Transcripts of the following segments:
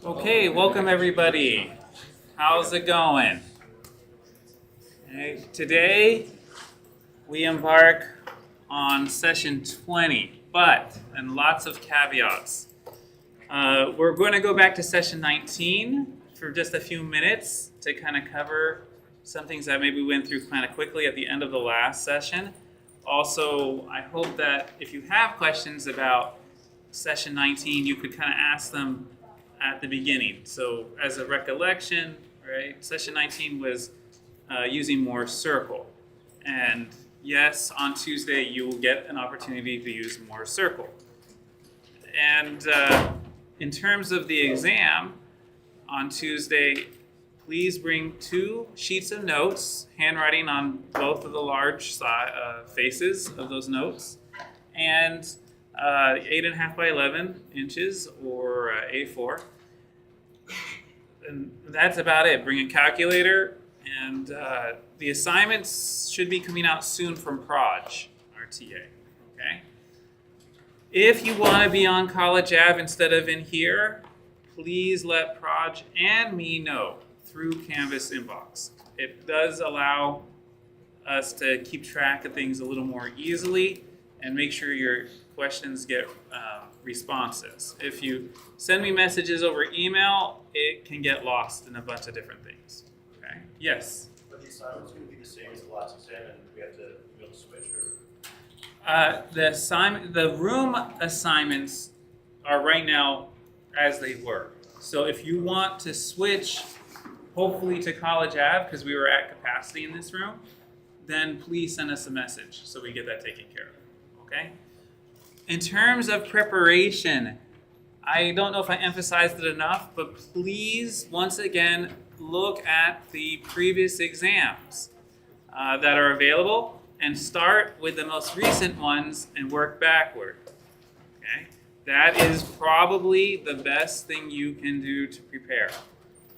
Okay, welcome everybody. How's it going? Okay, today we embark on session 20, and lots of caveats. We're going to go back to session 19 for just a few minutes to kind of cover some things that maybe we went through kind of quickly at the end of the last session. Also, I hope that if you have questions about session 19, you could kind of ask them at the beginning. So as a recollection, right, session 19 was using Moore's circle. And yes, on Tuesday you will get an opportunity to use Moore's circle. And in terms of the exam, on Tuesday, please bring 2 sheets of notes, handwriting on both of the large faces of those notes, and 8.5 by 11 inches or A4. And that's about it. Bring a calculator, and the assignments should be coming out soon from Proj, RTA. Okay. If you want to be on College Ave instead of in here, please let Proj and me know through Canvas inbox. It does allow us to keep track of things a little more easily and make sure your questions get responses. If you send me messages over email, it can get lost in a bunch of different things. Okay? Yes? But the assignment's going to be the same as the last exam, and we have to be able to switch, or? The room assignments are right now as they were. So if you want to switch, hopefully to College Ave, because we were at capacity in this room, then please send us a message so we get that taken care of. Okay? In terms of preparation, I don't know if I emphasized it enough, but please, once again, look at the previous exams that are available and start with the most recent ones and work backward. Okay? That is probably the best thing you can do to prepare.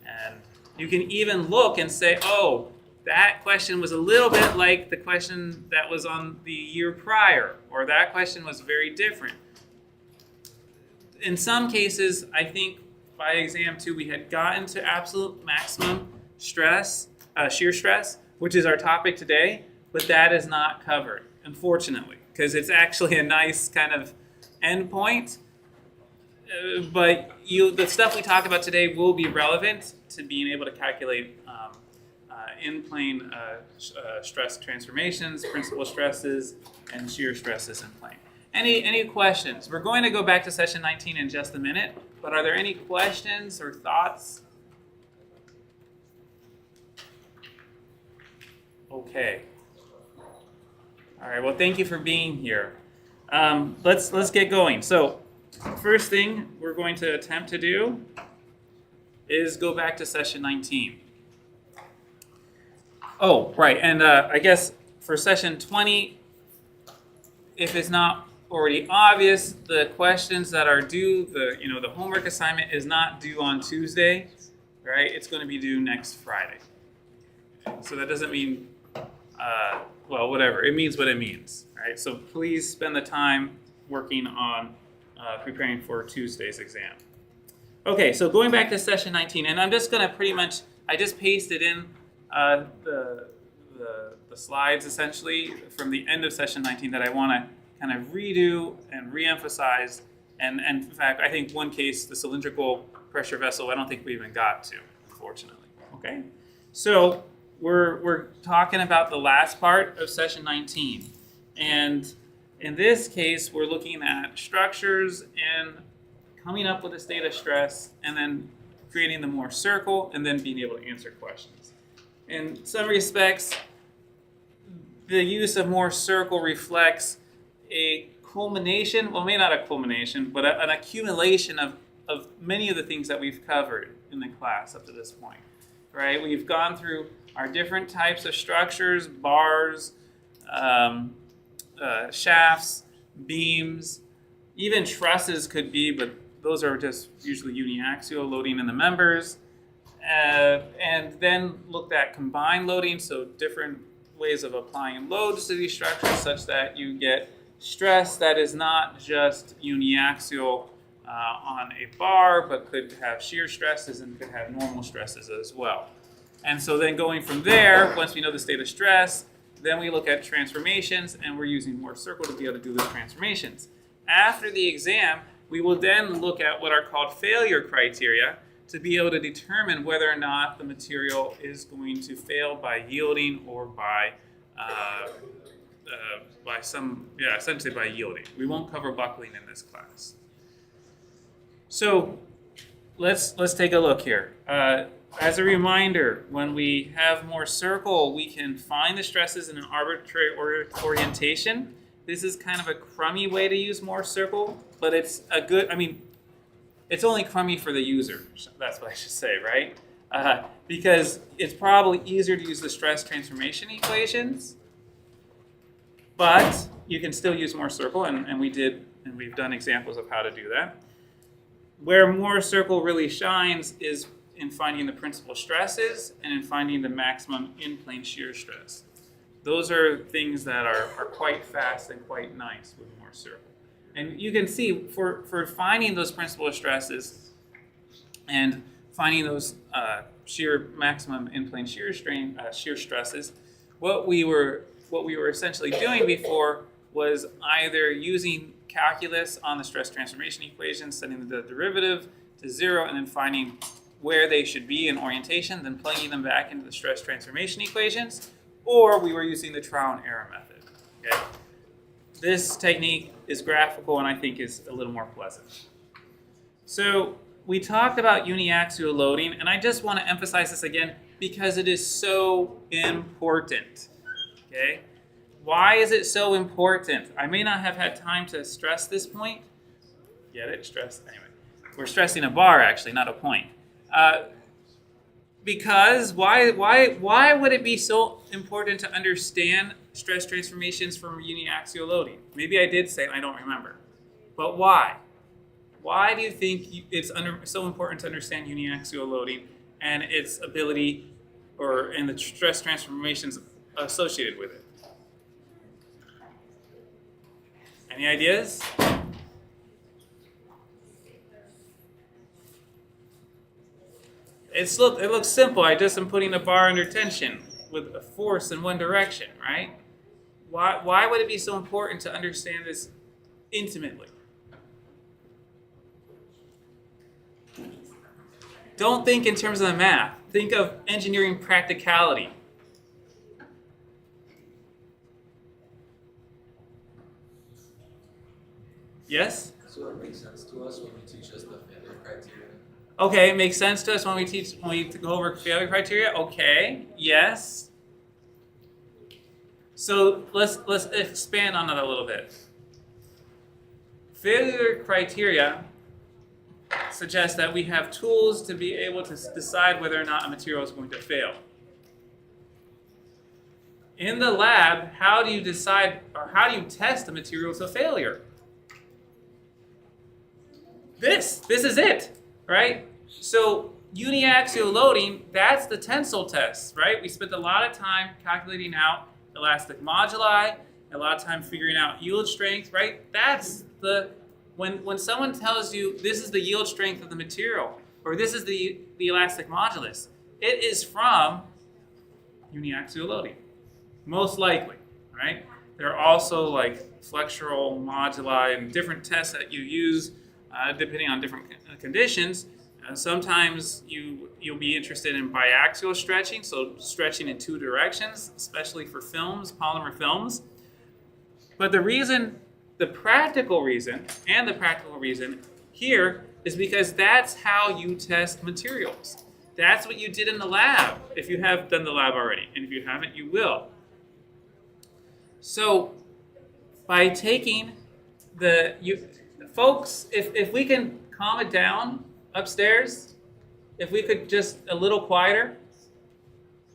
And you can even look and say, oh, that question was a little bit like the question that was on the year prior, or that question was very different. In some cases, I think by exam 2, we had gotten to absolute maximum stress, shear stress, which is our topic today, but that is not covered, unfortunately, because it's actually a nice kind of endpoint. But the stuff we talk about today will be relevant to being able to calculate in-plane stress transformations, principal stresses, and shear stresses in plane. Any questions? We're going to go back to session 19 in just a minute, but are there any questions or thoughts? Okay. All right, well, thank you for being here. Let's get going. So, first thing we're going to attempt to do is go back to session 19. Oh, right, and I guess for session 20, if it's not already obvious, the questions that are due, the homework assignment is not due on Tuesday, right? It's going to be due next Friday. So that doesn't mean, well, whatever. It means what it means, right? So please spend the time working on preparing for Tuesday's exam. Okay, so going back to session 19, and I'm just going to I just pasted in the slides essentially from the end of session 19 that I want to kind of redo and reemphasize. And in fact, I think one case, the cylindrical pressure vessel, I don't think we even got to, unfortunately. Okay, so we're talking about the last part of session 19, and in this case, we're looking at structures and coming up with a state of stress, and then creating the Moore circle, and then being able to answer questions. In some respects, the use of Moore's circle reflects a culmination, well, maybe not a culmination, but an accumulation of many of the things that we've covered in the class up to this point, right? We've gone through our different types of structures, bars, shafts, beams, even trusses could be, but those are just usually uniaxial, loading in the members. and then looked at combined loading, so different ways of applying loads to these structures such that you get stress that is not just uniaxial on a bar, but could have shear stresses and could have normal stresses as well. And so then going from there, once we know the state of stress, then we look at transformations, and we're using Morse circle to be able to do those transformations. After the exam, we will then look at what are called failure criteria to be able to determine whether or not the material is going to fail by yielding or by essentially by yielding. We won't cover buckling in this class. So let's take a look here. As a reminder, when we have Morse circle, we can find the stresses in an arbitrary orientation. This is kind of a crummy way to use Morse circle, but it's a good, it's only crummy for the user. That's what I should say, right? Because it's probably easier to use the stress transformation equations, but you can still use Morse circle, and we've done examples of how to do that. Where Morse circle really shines is in finding the principal stresses and in finding the maximum in-plane shear stress. Those are things that are quite fast and quite nice with Morse circle. And you can see for finding those principal stresses and finding those maximum in-plane shear stresses, what we were essentially doing before was either using calculus on the stress transformation equation, setting the derivative to 0, and then finding where they should be in orientation, then plugging them back into the stress transformation equations, or we were using the trial and error method. Okay? This technique is graphical and I think is a little more pleasant. So we talked about uniaxial loading, and I just want to emphasize this again because it is so important. Okay? Why is it so important? I may not have had time to stress this point. Get it? Stress? Anyway, we're stressing a bar actually, not a point. Because why would it be so important to understand stress transformations from uniaxial loading? Maybe I did say it, I don't remember. But why? Why do you think it's so important to understand uniaxial loading and its ability and the stress transformations associated with it? Any ideas? It looks simple. I just am putting a bar under tension with a force in one direction, right? Why would it be so important to understand this intimately? Don't think in terms of the math. Think of engineering practicality. Yes? So it makes sense to us when you teach us the failure criteria. Okay, it makes sense to us when we go over failure criteria. Okay, yes. So let's expand on that a little bit. Failure criteria suggests that we have tools to be able to decide whether or not a material is going to fail. In the lab, how do you decide, or how do you test a material to failure? This is it, right? So uniaxial loading, that's the tensile test, right? We spent a lot of time calculating out elastic moduli, a lot of time figuring out yield strength, right? That's when someone tells you this is the yield strength of the material, or this is the elastic modulus, it is from uniaxial loading, most likely, right? There are also like flexural moduli and different tests that you use depending on different conditions. Sometimes you'll be interested in biaxial stretching, so stretching in two directions, especially for films, polymer films. But the practical reason here is because that's how you test materials. That's what you did in the lab, if you have done the lab already, and if you haven't, you will. So by taking folks, if we can calm it down upstairs, if we could just a little quieter.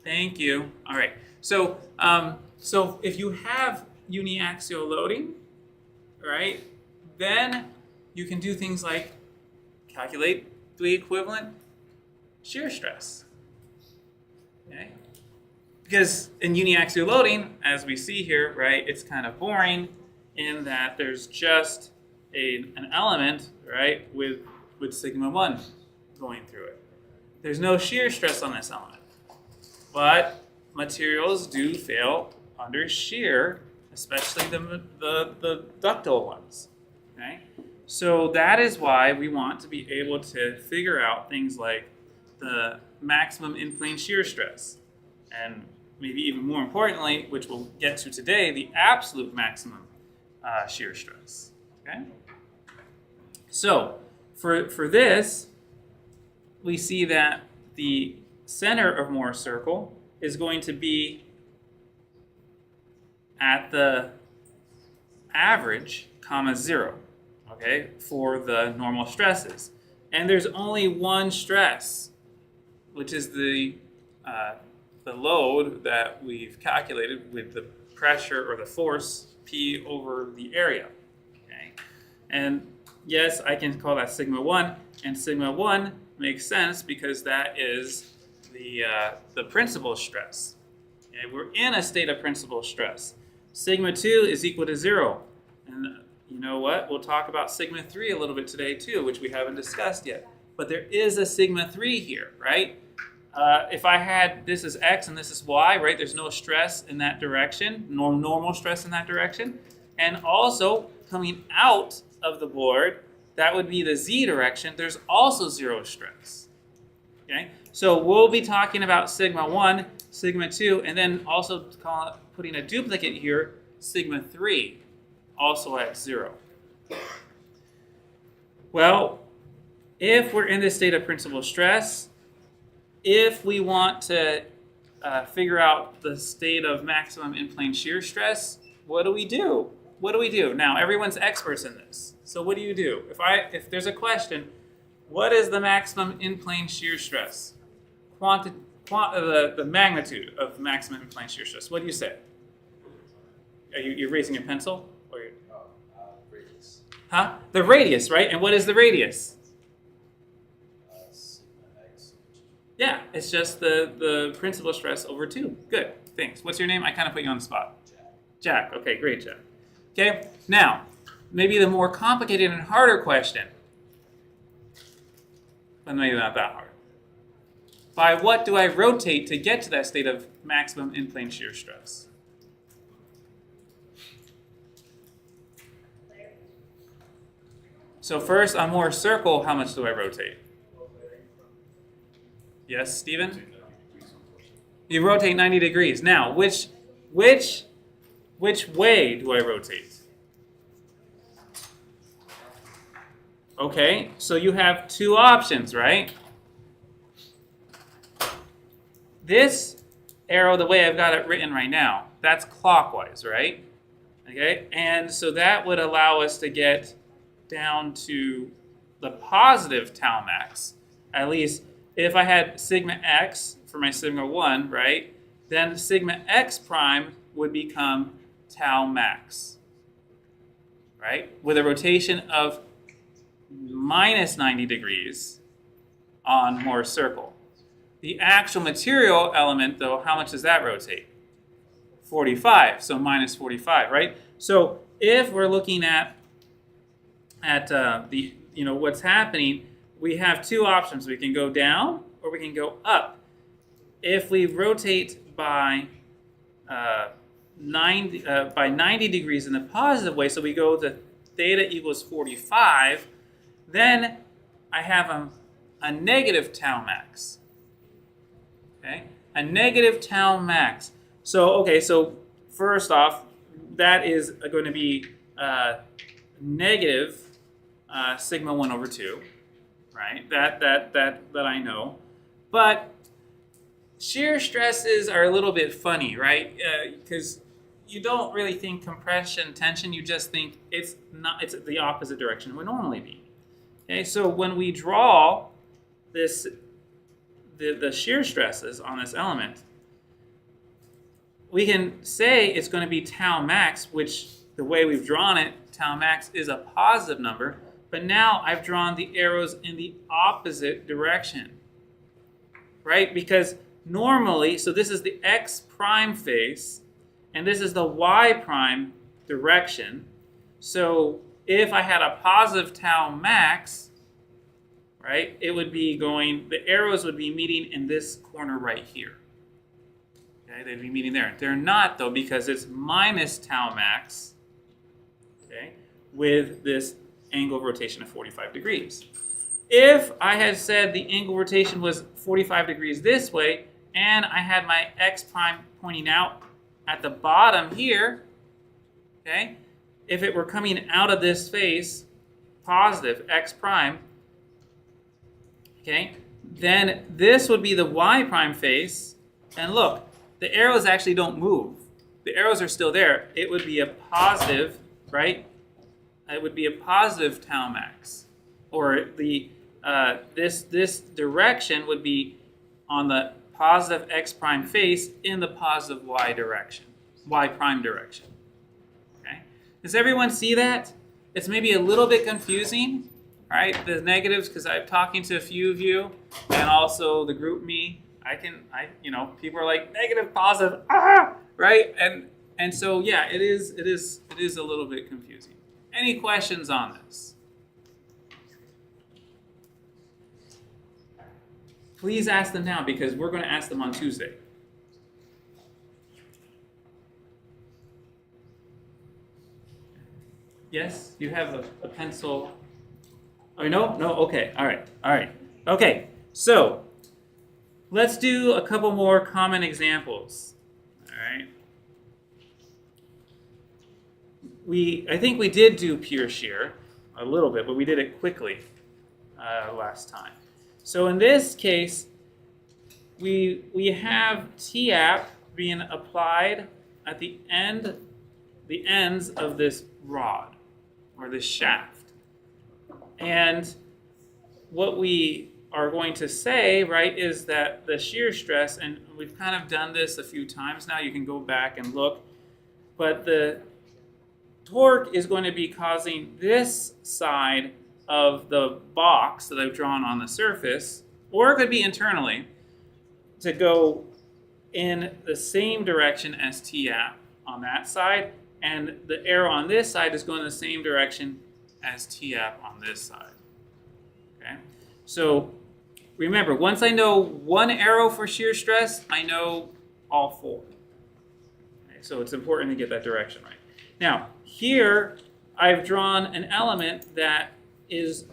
Thank you. All right. So if you have uniaxial loading, right, then you can do things like calculate the equivalent shear stress. Okay? Because in uniaxial loading, as we see here, right, it's kind of boring in that there's just an element, right, with sigma 1 going through it. There's no shear stress on this element. But materials do fail under shear, especially the ductile ones. Okay? So that is why we want to be able to figure out things like the maximum in-plane shear stress, and maybe even more importantly, which we'll get to today, the absolute maximum shear stress. Okay? So for this, we see that the center of Moore's circle is going to be at the average, comma 0, okay, for the normal stresses. And there's only one stress, which is the load that we've calculated with the pressure or the force P over the area. Okay? And yes, I can call that sigma 1, and sigma 1 makes sense because that is the principal stress. Okay? We're in a state of principal stress. Sigma 2 is equal to 0. And you know what? We'll talk about sigma 3 a little bit today too, which we haven't discussed yet. But there is a sigma 3 here, right? If I had this is x and this is y, right? There's no stress in that direction, no normal stress in that direction. And also coming out of the board, that would be the z direction. There's also 0 stress. Okay? So we'll be talking about sigma 1, sigma 2, and then also putting a duplicate here, sigma 3, also at 0. Well, if we're in this state of principal stress, if we want to figure out the state of maximum in-plane shear stress, what do we do? What do we do? Now, everyone's experts in this. So what do you do? If there's a question, what is the maximum in-plane shear stress? The magnitude of maximum in-plane shear stress. What do you say? You're raising your pencil? Or Radius. huh? The radius, right? And what is the radius? Sigma x. Yeah, it's just the principal stress over 2. Good, thanks. What's your name? I kind of put you on the spot. Jack. Okay, great, Jack. Okay, now, maybe the more complicated and harder question, but maybe not that hard. By what do I rotate to get to that state of maximum in-plane shear stress? So first, on Moore's circle, how much do I rotate? Yes, Stephen? You rotate 90 degrees. Now, which way do I rotate? Okay, so you have 2 options, right? This arrow, the way I've got it written right now, that's clockwise, right? Okay, and so that would allow us to get down to the positive tau max. At least if I had sigma x for my sigma 1, right, then sigma x prime would become tau max, right? With a rotation of minus 90 degrees on Moore's circle. The actual material element, though, how much does that rotate? 45, so minus 45, right? So if we're looking at what's happening, we have 2 options. We can go down or we can go up. If we rotate by 90 degrees in the positive way, so we go to theta equals 45, then I have a negative tau max. Okay, a negative tau max. So first off, that is going to be negative sigma 1 over 2, right? That I know. But shear stresses are a little bit funny, right? Because you don't really think compression, tension. You just think it's the opposite direction it would normally be. Okay, so when we draw this, the shear stresses on this element, we can say it's going to be tau max, which the way we've drawn it, tau max is a positive number, but now I've drawn the arrows in the opposite direction, right? Because normally, so this is the x prime face, and this is the y prime direction. So if I had a positive tau max, right, it would be going, the arrows would be meeting in this corner right here. Okay, they'd be meeting there. They're not, though, because it's minus tau max, okay, with this angle of rotation of 45 degrees. If I had said the angle of rotation was 45 degrees this way, and I had my x prime pointing out at the bottom here, okay, if it were coming out of this face, positive x prime, okay, then this would be the y prime face, and look, the arrows actually don't move. The arrows are still there. It would be a positive, right? It would be a positive tau max, or the this direction would be on the positive x prime face in the positive y direction, y prime direction. Okay, does everyone see that? It's maybe a little bit confusing, right? The negatives, because I'm talking to a few of you, and also the group me. You know, people are like negative, positive, right? And so yeah, it is a little bit confusing. Any questions on this? Please ask them now, because we're going to ask them on Tuesday. Yes, you have a pencil. Oh, no? No? Okay. All right. Okay. So let's do a couple more common examples. All right. I think we did do pure shear a little bit, but we did it quickly last time. So in this case, we have TAP being applied at the ends of this rod or this shaft. And what we are going to say, right, is that the shear stress, and we've kind of done this a few times now, you can go back and look, but the torque is going to be causing this side of the box that I've drawn on the surface, or it could be internally, to go in the same direction as TAP on that side, and the arrow on this side is going the same direction as TAP on this side. Okay, so remember, once I know one arrow for shear stress, I know all four. Okay, so it's important to get that direction right. Now, here I've drawn an element that is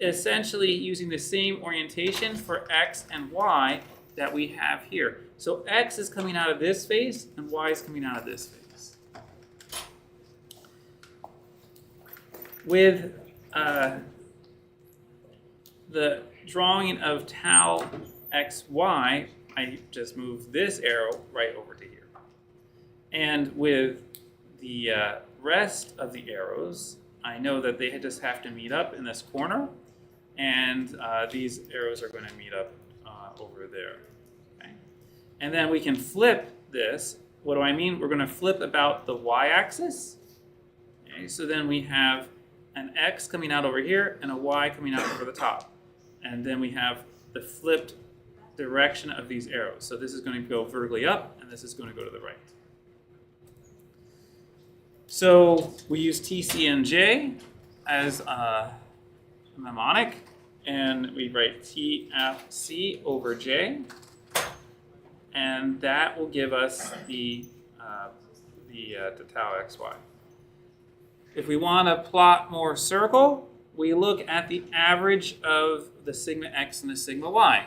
essentially using the same orientation for x and y that we have here. So x is coming out of this face, and y is coming out of this face. With the drawing of tau xy, I just move this arrow right over to here. And with the rest of the arrows, I know that they just have to meet up in this corner, and these arrows are going to meet up over there. Okay? And then we can flip this. What do I mean? We're going to flip about the y-axis. Okay? So then we have an x coming out over here and a y coming out over the top. And then we have the flipped direction of these arrows. So this is going to go vertically up, and this is going to go to the right. So we use TC and J as a mnemonic, and we write TFC over J, and that will give us the tau xy. If we want to plot more circle, we look at the average of the sigma x and the sigma y.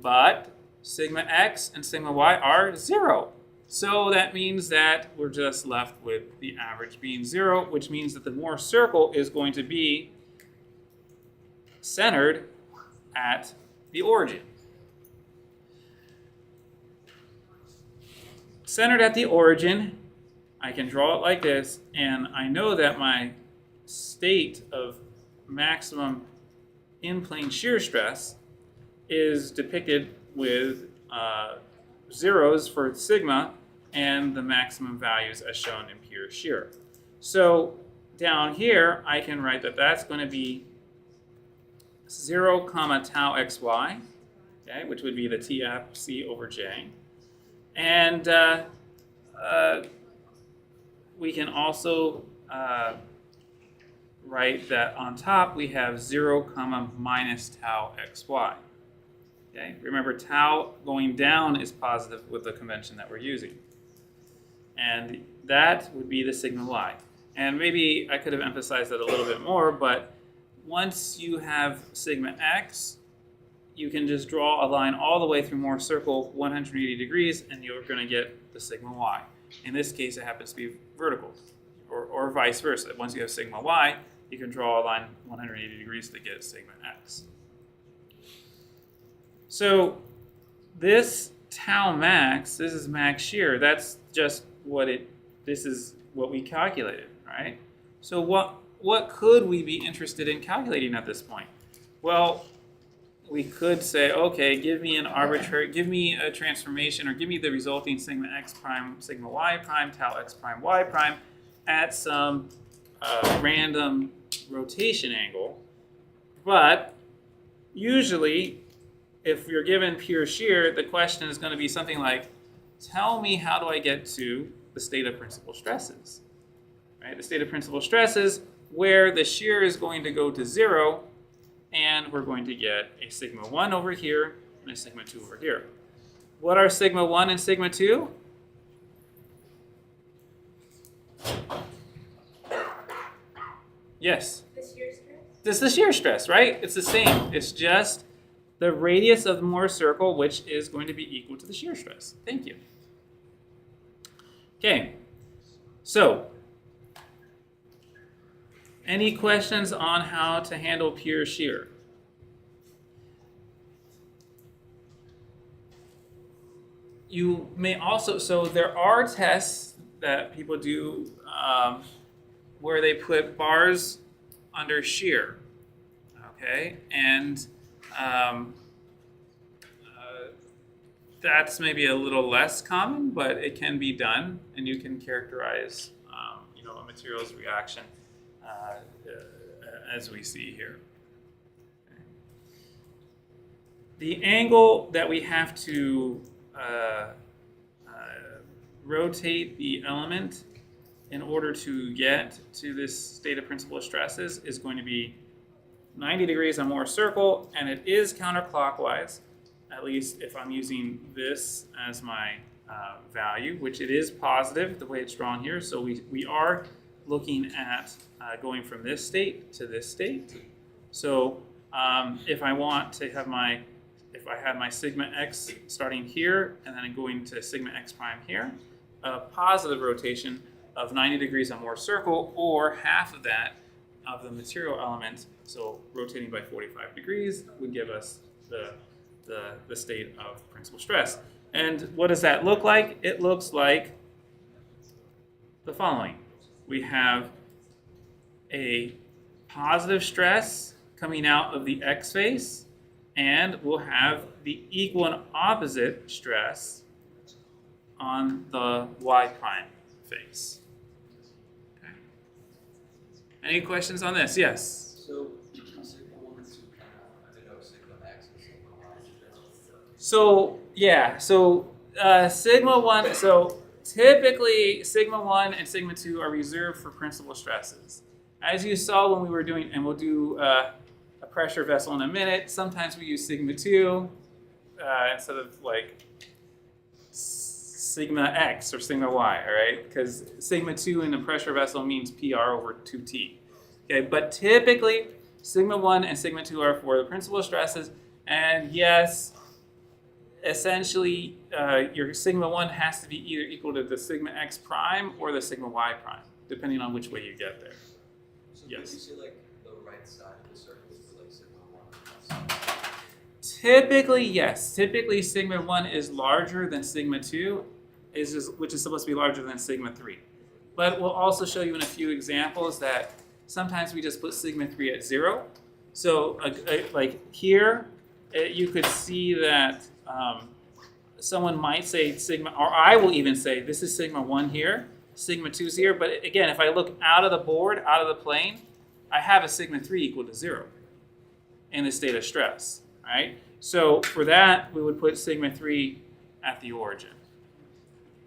But sigma x and sigma y are 0. So that means that we're just left with the average being 0, which means that the Mohr circle is going to be centered at the origin. Centered at the origin, I can draw it like this, and I know that my state of maximum in-plane shear stress is depicted with zeros for sigma and the maximum values as shown in pure shear. So down here, I can write that that's going to be 0, tau xy, okay, which would be the TFC over J. And we can also write that on top we have 0 comma minus tau xy. Okay, remember tau going down is positive with the convention that we're using. And that would be the sigma y. And maybe I could have emphasized that a little bit more, but once you have sigma x, you can just draw a line all the way through Mohr's circle 180 degrees and you're going to get the sigma y. In this case, it happens to be vertical, or vice versa. Once you have sigma y, you can draw a line 180 degrees to get sigma x. So this tau max, this is max shear, that's just what this is what we calculated, right? So what could we be interested in calculating at this point? Well, we could say, okay, give me a transformation, or give me the resulting sigma x prime, sigma y prime, tau x prime, y prime at some random rotation angle. But usually, if you're given pure shear, the question is going to be something like, tell me how do I get to the state of principal stresses, right? The state of principal stresses where the shear is going to go to 0, and we're going to get a sigma 1 over here and a sigma 2 over here. What are sigma 1 and sigma 2? Yes? The shear stress? This is the shear stress, right? It's the same. It's just the radius of Mohr's circle, which is going to be equal to the shear stress. Thank you. Okay, so any questions on how to handle pure shear? You may also, so there are tests that people do where they put bars under shear, okay? And that's maybe a little less common, but it can be done, and you can characterize, a materials reaction as we see here. Okay. The angle that we have to rotate the element in order to get to this state of principal stresses is going to be 90 degrees on Mohr's circle, and it is counterclockwise, at least if I'm using this as my value, which it is positive the way it's drawn here. So we are looking at going from this state to this state. So if I want to have if I have my sigma x starting here and then going to sigma x prime here, a positive rotation of 90 degrees on Mohr's circle, or half of that of the material element, so rotating by 45 degrees, would give us the state of principal stress. And what does that look like? It looks like the following. We have a positive stress coming out of the x face, and we'll have the equal and opposite stress on the y prime face. Okay. Any questions on this? Yes? So, sigma 1 and 2 I know sigma x and sigma y in general. So, yeah, so sigma 1, so typically sigma 1 and sigma 2 are reserved for principal stresses. As you saw when we were doing, and we'll do a pressure vessel in a minute, sometimes we use sigma 2 instead of like sigma x or sigma y, all right? Because sigma 2 in a pressure vessel means PR over 2T. Okay, but typically sigma 1 and sigma 2 are for the principal stresses, and yes, essentially your sigma 1 has to be either equal to the sigma x prime or the sigma y prime, depending on which way you get there. So Yes. would you say like the right side of the circle is for like sigma 1 and left side? Typically, yes. Typically, sigma 1 is larger than sigma 2, which is supposed to be larger than sigma 3. But we'll also show you in a few examples that sometimes we just put sigma 3 at 0. So like here, you could see that someone might say sigma, or I will even say this is sigma 1 here, sigma 2 is here. But again, if I look out of the board, out of the plane, I have a sigma 3 equal to 0 in the state of stress. All right. So for that, we would put sigma 3 at the origin.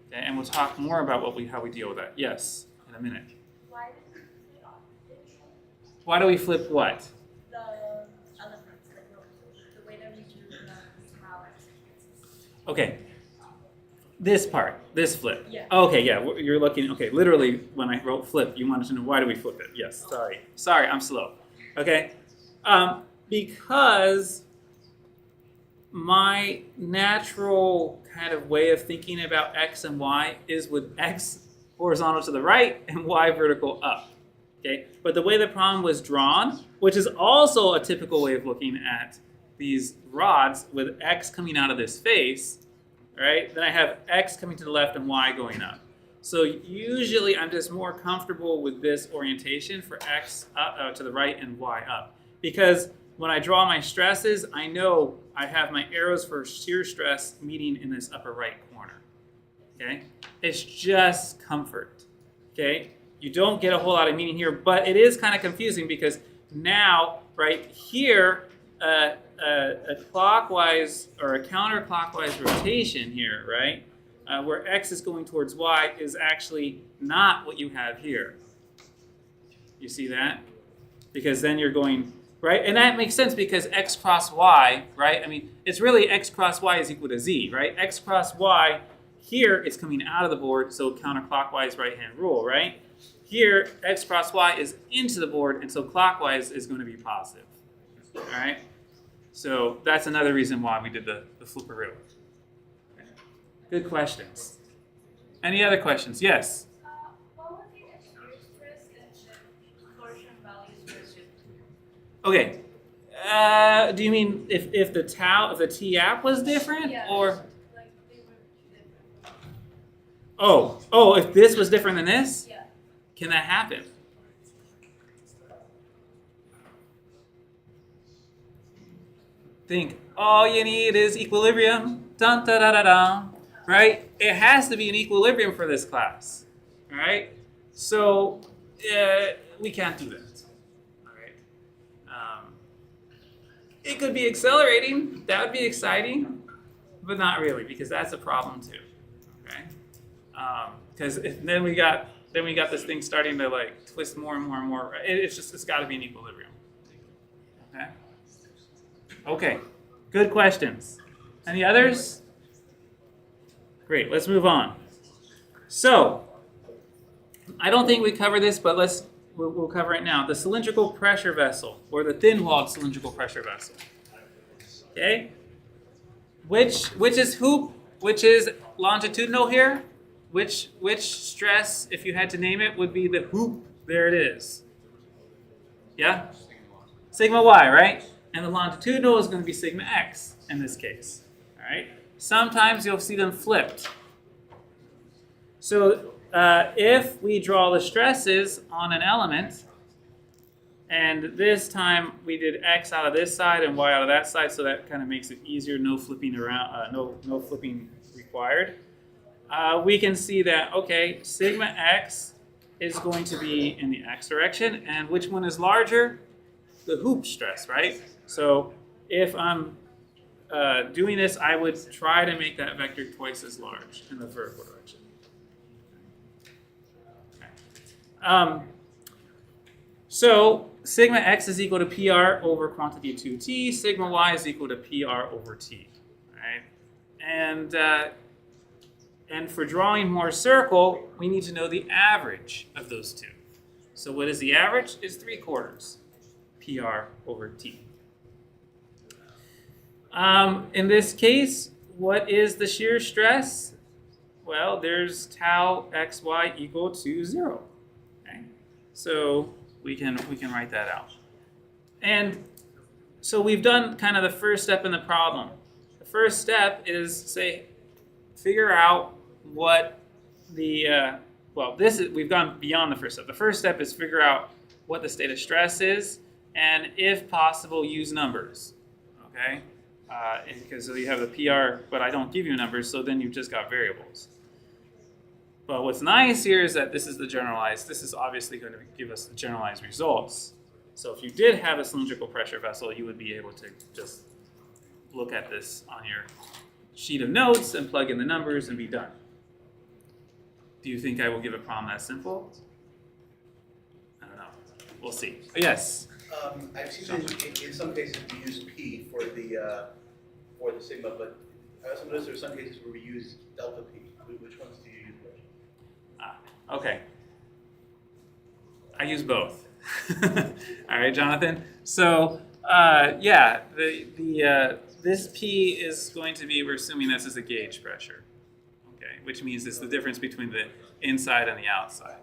Okay, and we'll talk more about how we deal with that. Yes, in a minute. Why did we flip off? Why do we flip what? The elements, like the way that we do the towers. Okay. This part, this flip. Yeah. Okay, yeah, you're looking, okay, literally when I wrote flip, you wanted to know why do we flip it? Yes, sorry, I'm slow. Okay, because my natural kind of way of thinking about x and y is with x horizontal to the right and y vertical up. Okay, but the way the problem was drawn, which is also a typical way of looking at these rods with x coming out of this face, right? Then I have x coming to the left and y going up. So usually I'm just more comfortable with this orientation for x to the right and y up. Because when I draw my stresses, I know I have my arrows for shear stress meeting in this upper right corner. Okay? It's just comfort. Okay? You don't get a whole lot of meaning here, but it is kind of confusing because now, right here, a clockwise or a counterclockwise rotation here, right, where x is going towards y is actually not what you have here. You see that? Because then you're going, right? And that makes sense because x cross y, right? I mean, it's really x cross y is equal to z, right? X cross y, here it's coming out of the board, so counterclockwise right-hand rule, right? Here, x cross y is into the board, and so clockwise is going to be positive, all right? So that's another reason why we did the flipperoo. Okay. Good questions. Any other questions? Yes? What was the shear stress and the torsion values were different? Okay. Do you mean if the T app was different, Yeah, or? like they were different. Oh, if this was different than this, Yeah. can that happen? Think all you need is equilibrium. Dun da da da da. Right? It has to be an equilibrium for this class. All right? So we can't do that. All right? It could be accelerating. That would be exciting, but not really because that's a problem too. Okay? Because then we got this thing starting to like twist more and more and more. It's got to be an equilibrium. Okay. Okay. Good questions. Any others? Great. Let's move on. So, I don't think we covered this, but we'll cover it now. The cylindrical pressure vessel, or the thin-walled cylindrical pressure vessel. Okay. Which is hoop? Which is longitudinal here? Which stress, if you had to name it, would be the hoop? There it is. Yeah? Sigma y, right? And the longitudinal is going to be sigma x in this case. All right? Sometimes you'll see them flipped. So if we draw the stresses on an element, and this time we did x out of this side and y out of that side, so that kind of makes it easier, no flipping around, no flipping required. We can see that, okay, sigma x is going to be in the x direction, and which one is larger? The hoop stress, right? So if I'm doing this, I would try to make that vector twice as large in the vertical direction. Okay. So sigma x is equal to PR over quantity 2t, sigma y is equal to PR over t, right? And for drawing more circle, we need to know the average of those two. So what is the average? It's 3/4 PR over t. In this case, what is the shear stress? Well, there's tau xy equal to 0. Okay? So we can write that out. And so we've done kind of the first step in the problem. The first step is figure out what the we've gone beyond the first step. The first step is figure out what the state of stress is, and if possible, use numbers. Okay, because you have the PR, but I don't give you numbers, so then you've just got variables. But what's nice here is that this is the generalized. This is obviously going to give us the generalized results. So if you did have a cylindrical pressure vessel, you would be able to just look at this on your sheet of notes and plug in the numbers and be done. Do you think I will give a problem that simple? I don't know. We'll see. Yes. I've seen in some cases we use P for the sigma, but I also noticed there are some cases where we use delta P. Which ones do you use there? Okay. I use both. All right, Jonathan. So yeah, this P is going to be, we're assuming this is a gauge pressure, okay, which means it's the difference between the inside and the outside.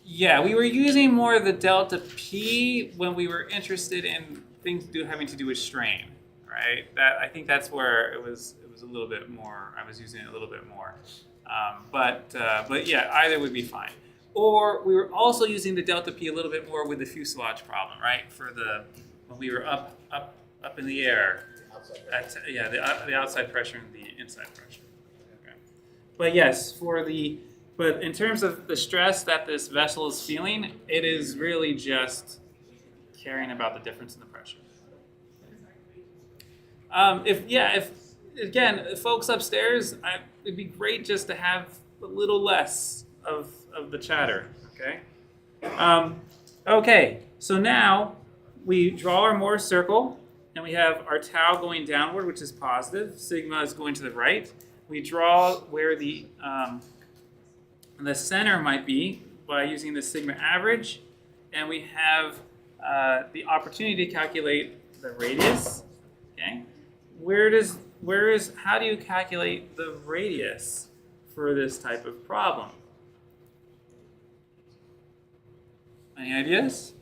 Yeah, we were using more of the delta P when we were interested in things having to do with strain, right? I think that's where it was a little bit more. I was using it a little bit more, but yeah, either would be fine. Or we were also using the delta P a little bit more with the fuselage problem, right? When we were up in the air. Yeah, the outside pressure and the inside pressure. Okay. But yes, but in terms of the stress that this vessel is feeling, it is really just caring about the difference in the pressure. If folks upstairs, it'd be great just to have a little less of the chatter. Okay. Okay. So now we draw our Mohr circle, and we have our tau going downward, which is positive. Sigma is going to the right. We draw where the center might be by using the sigma average, and we have the opportunity to calculate the radius. Okay. How do you calculate the radius for this type of problem? Any ideas?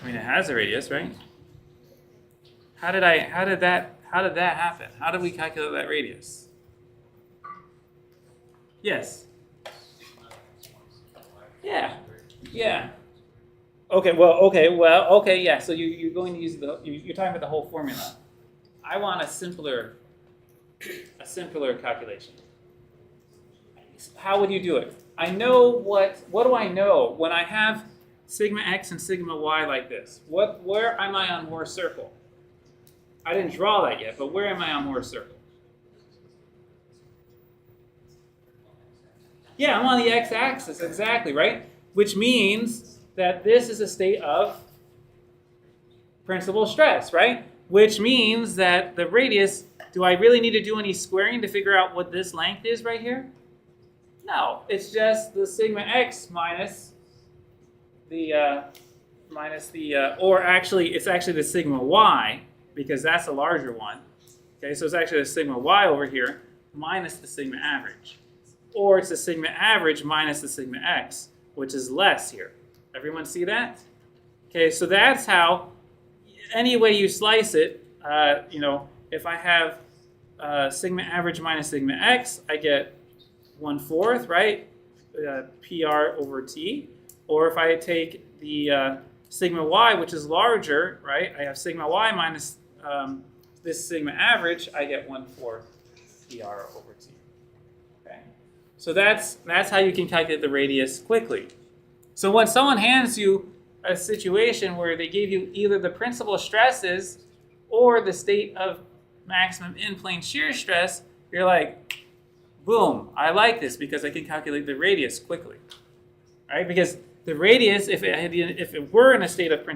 I mean, it has a radius, right? How did that happen? How did we calculate that radius? Yes. Yeah. Yeah. Okay, yeah. So you're going to use you're talking about the whole formula. I want a simpler calculation. How would you do it? I know what do I know when I have sigma x and sigma y like this? Where am I on Mohr's circle? I didn't draw that yet, but where am I on Mohr's circle? Yeah, I'm on the x-axis, exactly, right? Which means that this is a state of principal stress, right? Which means that the radius, do I really need to do any squaring to figure out what this length is right here? No, it's just the sigma x minus or actually, it's actually the sigma y, because that's a larger one. Okay, so it's actually the sigma y over here minus the sigma average. Or it's the sigma average minus the sigma x, which is less here. Everyone see that? Okay, so that's how, any way you slice it, if I have sigma average minus sigma x, I get 1/4, right? PR over T. Or if I take the sigma y, which is larger, right? I have sigma y minus this sigma average, I get 1/4 PR over T. Okay. So that's how you can calculate the radius quickly. So when someone hands you a situation where they give you either the principal stresses or the state of maximum in-plane shear stress, you're like, boom, I like this because I can calculate the radius quickly, right? Because the radius, if it were in a state of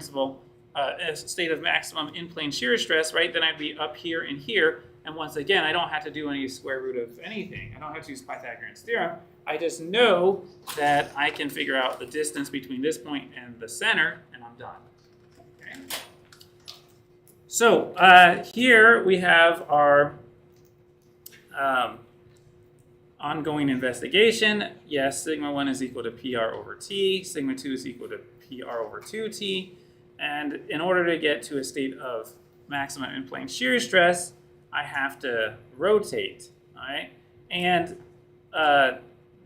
a state of maximum in-plane shear stress, right, then I'd be up here and here. And once again, I don't have to do any square root of anything. I don't have to use Pythagorean's theorem. I just know that I can figure out the distance between this point and the center, and I'm done. Okay. So here we have our ongoing investigation. Yes, sigma 1 is equal to PR over T. Sigma 2 is equal to PR over 2T. And in order to get to a state of maximum in-plane shear stress, I have to rotate, all right? And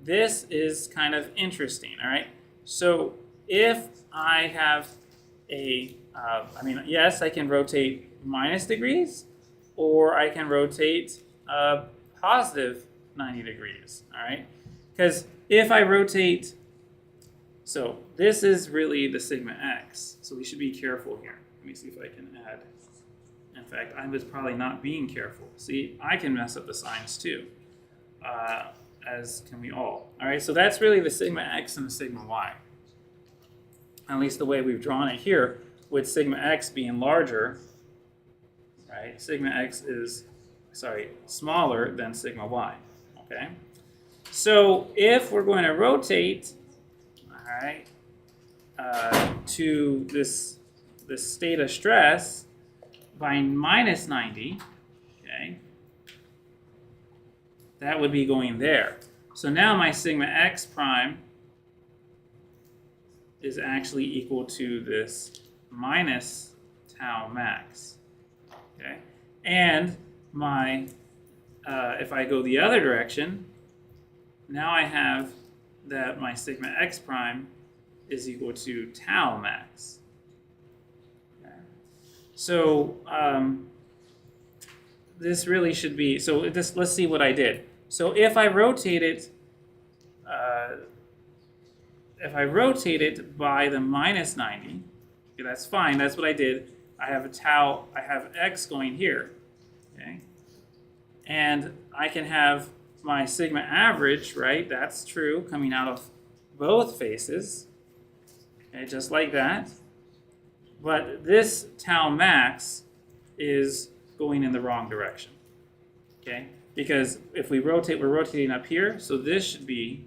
this is kind of interesting, all right? So if I have yes, I can rotate minus degrees, or I can rotate positive 90 degrees, all right? Because if I rotate So this is really the sigma x. So we should be careful here. Let me see if I can add. In fact, I was probably not being careful. See, I can mess up the signs too, as can we all. All right, so that's really the sigma x and the sigma y. At least the way we've drawn it here, with sigma x being larger, right? Sigma x is, smaller than sigma y, okay? So if we're going to rotate, all right, to this state of stress by minus 90, okay, that would be going there. So now my sigma x prime is actually equal to this minus tau max, okay? And my, if I go the other direction, now I have that my sigma x prime is equal to tau max. Okay. So this really should be, so this, let's see what I did. So if I rotate it, by the minus 90, okay, that's fine, that's what I did. I have a tau, I have x going here, okay? And I can have my sigma average, right, that's true, coming out of both faces, okay, just like that. But this tau max is going in the wrong direction, okay? Because if we rotate, we're rotating up here, so this should be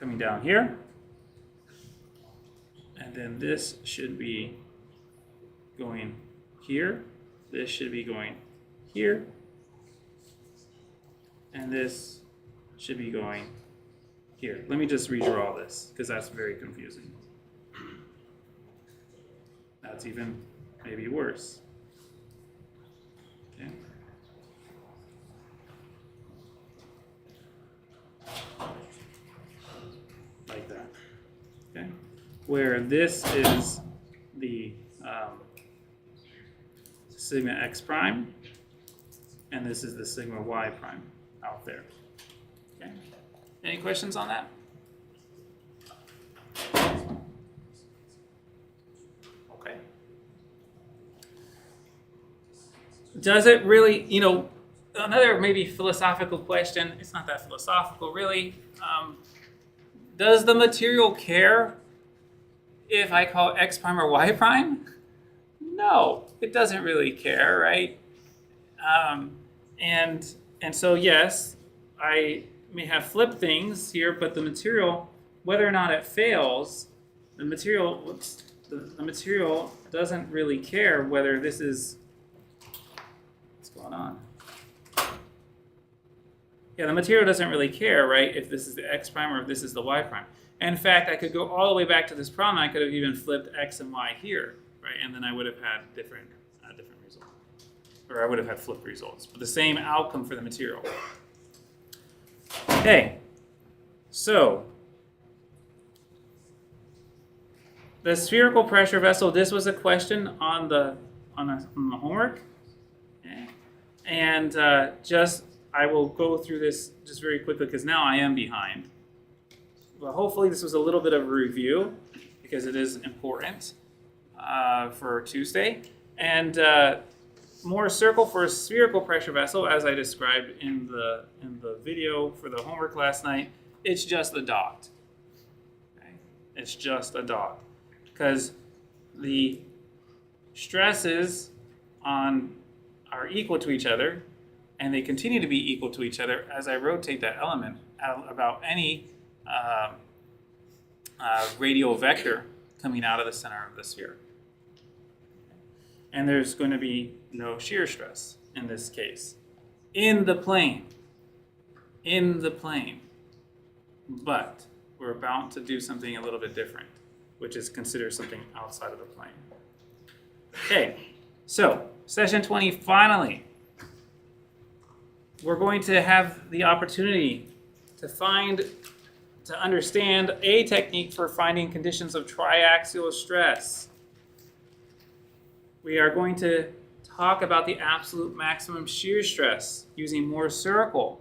coming down here, and then this should be going here, this should be going here, and this should be going here. Let me just redraw this, because that's very confusing. That's even maybe worse. Okay. Like that, okay? Where this is the sigma x prime, and this is the sigma y prime out there, okay? Any questions on that? Okay. Does it really, you know, another maybe philosophical question, it's not that philosophical really, does the material care if I call x prime or y prime? No, it doesn't really care, right? And so yes, I may have flipped things here, but the material, whether or not it fails, the material doesn't really care whether this is, what's going on? Yeah, the material doesn't really care, right, if this is the x prime or if this is the y prime. And in fact, I could go all the way back to this problem. I could have even flipped x and y here, right, and then I would have had different results, or I would have had flipped results, but the same outcome for the material. Okay, so the spherical pressure vessel. This was a question on the homework, okay. And I will go through this just very quickly because now I am behind. Well, hopefully this was a little bit of a review because it is important for Tuesday. And more circle for a spherical pressure vessel, as I described in the video for the homework last night. It's just a dot. Okay? It's just a dot because the stresses are equal to each other, and they continue to be equal to each other as I rotate that element about any radial vector coming out of the center of the sphere. And there's going to be no shear stress in this case. In the plane. But we're about to do something a little bit different, which is consider something outside of the plane. Okay, so session 20 finally. We're going to have the opportunity to understand a technique for finding conditions of triaxial stress. We are going to talk about the absolute maximum shear stress using Moore's circle.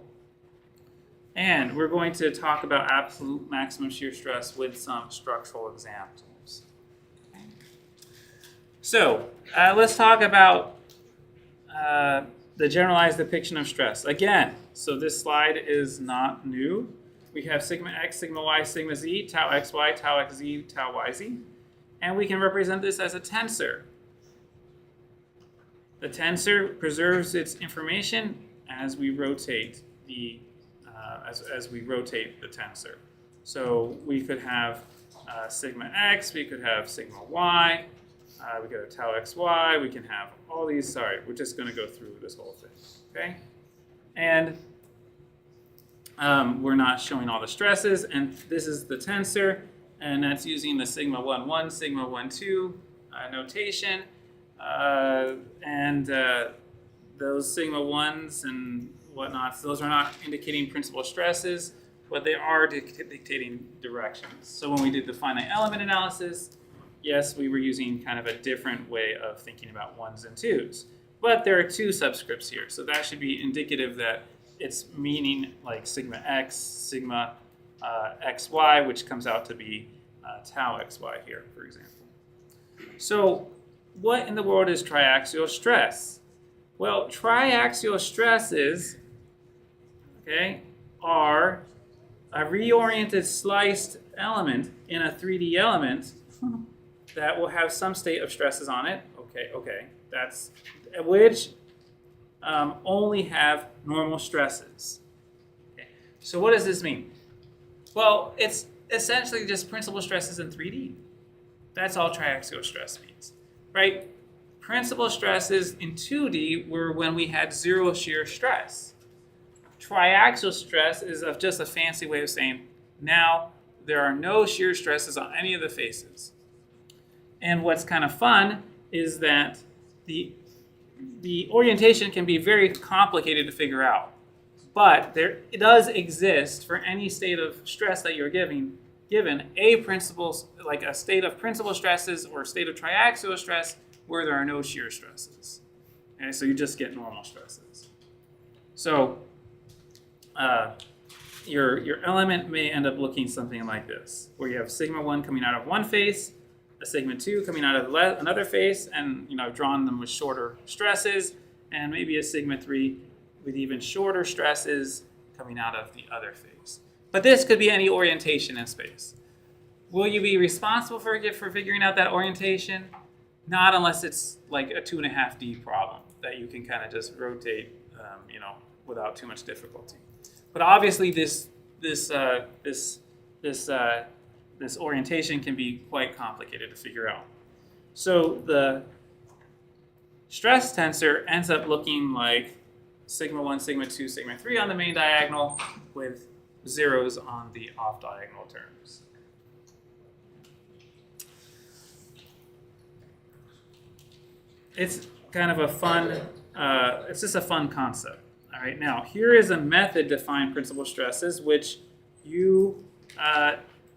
And we're going to talk about absolute maximum shear stress with some structural examples. So let's talk about the generalized depiction of stress. Again, so this slide is not new. We have sigma x, sigma y, sigma z, tau xy, tau xz, tau yz. And we can represent this as a tensor. The tensor preserves its information as we rotate the as we rotate the tensor. So we could have sigma x, we could have sigma y, we could have tau xy, we can have all these. Sorry, we're just going to go through this whole thing, okay? And we're not showing all the stresses, and this is the tensor, and that's using the sigma 1, sigma 1, 2 notation, and those sigma 1s and whatnot, those are not indicating principal stresses, but they are dictating directions. So when we did the finite element analysis, yes, we were using kind of a different way of thinking about 1s and 2s. But there are 2 subscripts here, so that should be indicative that it's meaning like sigma x, sigma xy, which comes out to be tau xy here, for example. So what in the world is triaxial stress? Well, triaxial stresses, okay, are a reoriented sliced element in a 3D element that will have some state of stresses on it. Okay, that's which only have normal stresses. Okay. So what does this mean? Well, it's essentially just principal stresses in 3D. That's all triaxial stress means, right? Principal stresses in 2D were when we had zero shear stress. Triaxial stress is just a fancy way of saying now there are no shear stresses on any of the faces. And what's kind of fun is that the orientation can be very complicated to figure out. But it does exist for any state of stress that you're given a principal, like a state of principal stresses or a state of triaxial stress where there are no shear stresses. Okay, so you just get normal stresses. So your element may end up looking something like this, where you have sigma 1 coming out of one face, a sigma 2 coming out of another face, and I've drawn them with shorter stresses, and maybe a sigma 3 with even shorter stresses coming out of the other face. But this could be any orientation in space. Will you be responsible for figuring out that orientation? Not unless it's like a 2.5D problem that you can kind of just rotate, without too much difficulty. But obviously, this orientation can be quite complicated to figure out. So the stress tensor ends up looking like sigma 1, sigma 2, sigma 3 on the main diagonal with zeros on the off-diagonal terms. It's kind of a fun, it's just a fun concept. All right, now here is a method to find principal stresses, which you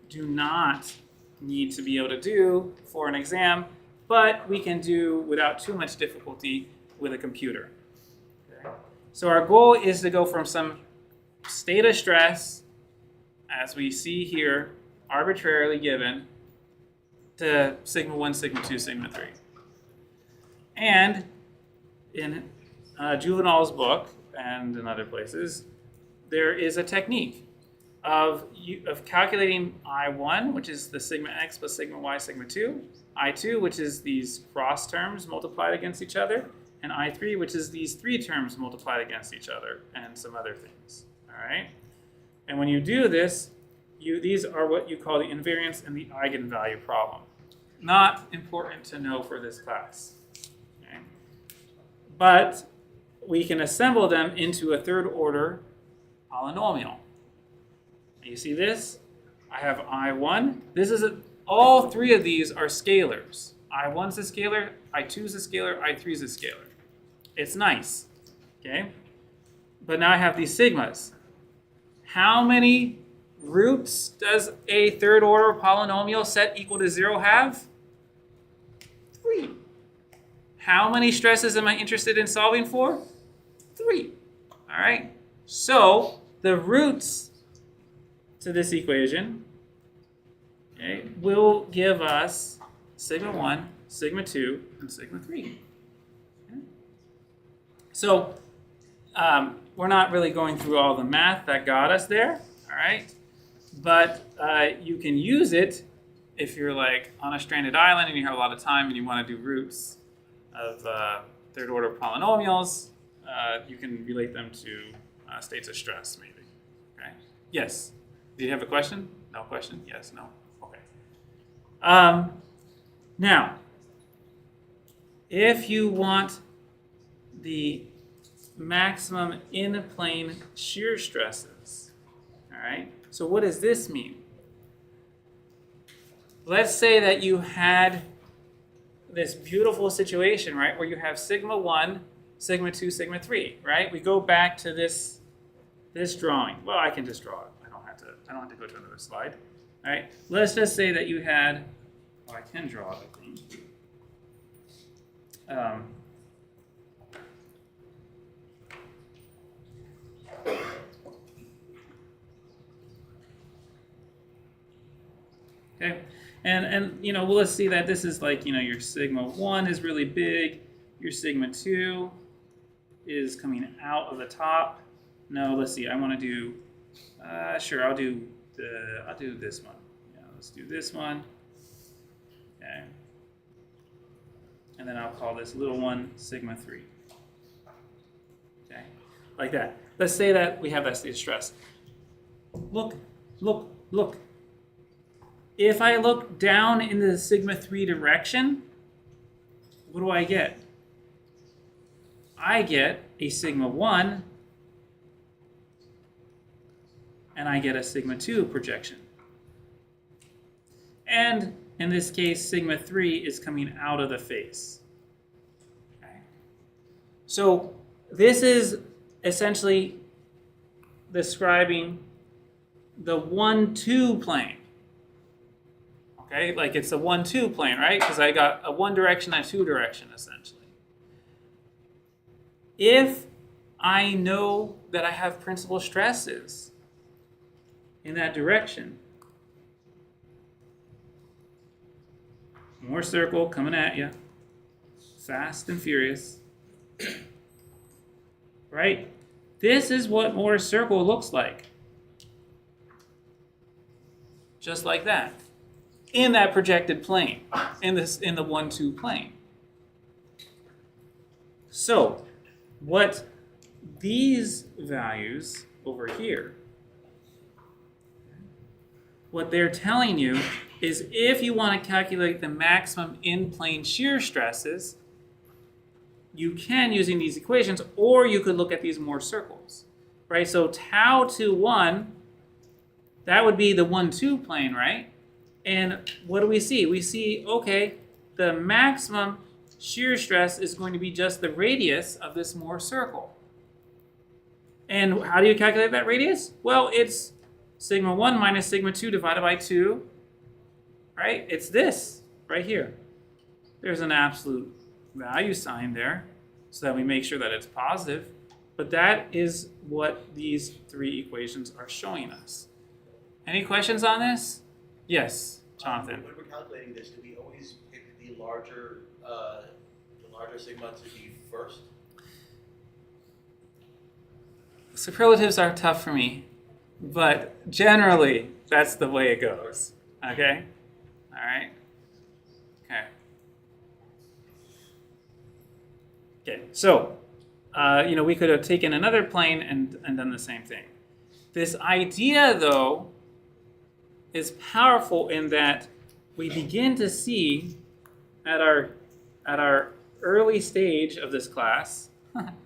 do not need to be able to do for an exam, but we can do without too much difficulty with a computer. Okay. So our goal is to go from some state of stress, as we see here, arbitrarily given, to sigma 1, sigma 2, sigma 3. And in Juvenal's book and in other places, there is a technique of calculating I1, which is the sigma x plus sigma y, sigma 2, I2, which is these cross terms multiplied against each other, and I3, which is these 3 terms multiplied against each other, and some other things. All right? And when you do this, these are what you call the invariance and the eigenvalue problem. Not important to know for this class. Okay? But we can assemble them into a third order polynomial. You see this? I have I1. All 3 of these are scalars. I1's a scalar, I2's a scalar, I3's a scalar. It's nice, okay? But now I have these sigmas. How many roots does a third order polynomial set equal to 0 have? 3. How many stresses am I interested in solving for? 3. All right? So the roots to this equation, okay, will give us sigma 1, sigma 2, and sigma 3. Okay? So we're not really going through all the math that got us there, all right? But you can use it if you're like on a stranded island and you have a lot of time and you want to do roots of third order polynomials. You can relate them to states of stress, maybe. Okay. Yes. Do you have a question? No question? Yes. No. Okay. Now, if you want the maximum in-plane shear stresses, all right. So what does this mean? Let's say that you had this beautiful situation, right, where you have sigma 1, sigma 2, sigma 3, right? We go back to this drawing. Well, I can just draw it. I don't have to go to another slide. All right. Let's just say that you had, I can draw it, I think. Okay. And you know, well, let's see that this is like, you know, your sigma 1 is really big, your sigma 2 is coming out of the top. No, let's see, I want to do, sure, I'll do this one. Yeah, let's do this one. Okay. And then I'll call this little one sigma 3. Okay, like that. Let's say that we have that state of stress. Look. If I look down in the sigma 3 direction, what do I get? I get a sigma 1, and I get a sigma 2 projection. And in this case, sigma 3 is coming out of the face. Okay. So this is essentially describing the 1-2 plane. Okay, like it's a 1-2 plane, right? Because I got a 1 direction and a 2 direction, essentially. If I know that I have principal stresses in that direction, more circle coming at you, fast and furious, right? This is what more circle looks like. Just like that. In that projected plane, in the 1-2 plane. So, what these values over here, what they're telling you is if you want to calculate the maximum in-plane shear stresses, you can using these equations, or you could look at these more circles, right? So tau to 1, that would be the 1-2 plane, right? And what do we see? We see, okay, the maximum shear stress is going to be just the radius of this Mohr circle. And how do you calculate that radius? Well, it's sigma 1 minus sigma 2 divided by 2, right? It's this right here. There's an absolute value sign there so that we make sure that it's positive. But that is what these 3 equations are showing us. Any questions on this? Yes, Jonathan. When we're calculating this, do we always pick the larger sigma to be first? Superlatives are tough for me, but generally that's the way it goes. Okay? All right? Okay. Okay, so, you know, we could have taken another plane and done the same thing. This idea, though, is powerful in that we begin to see at our early stage of this class,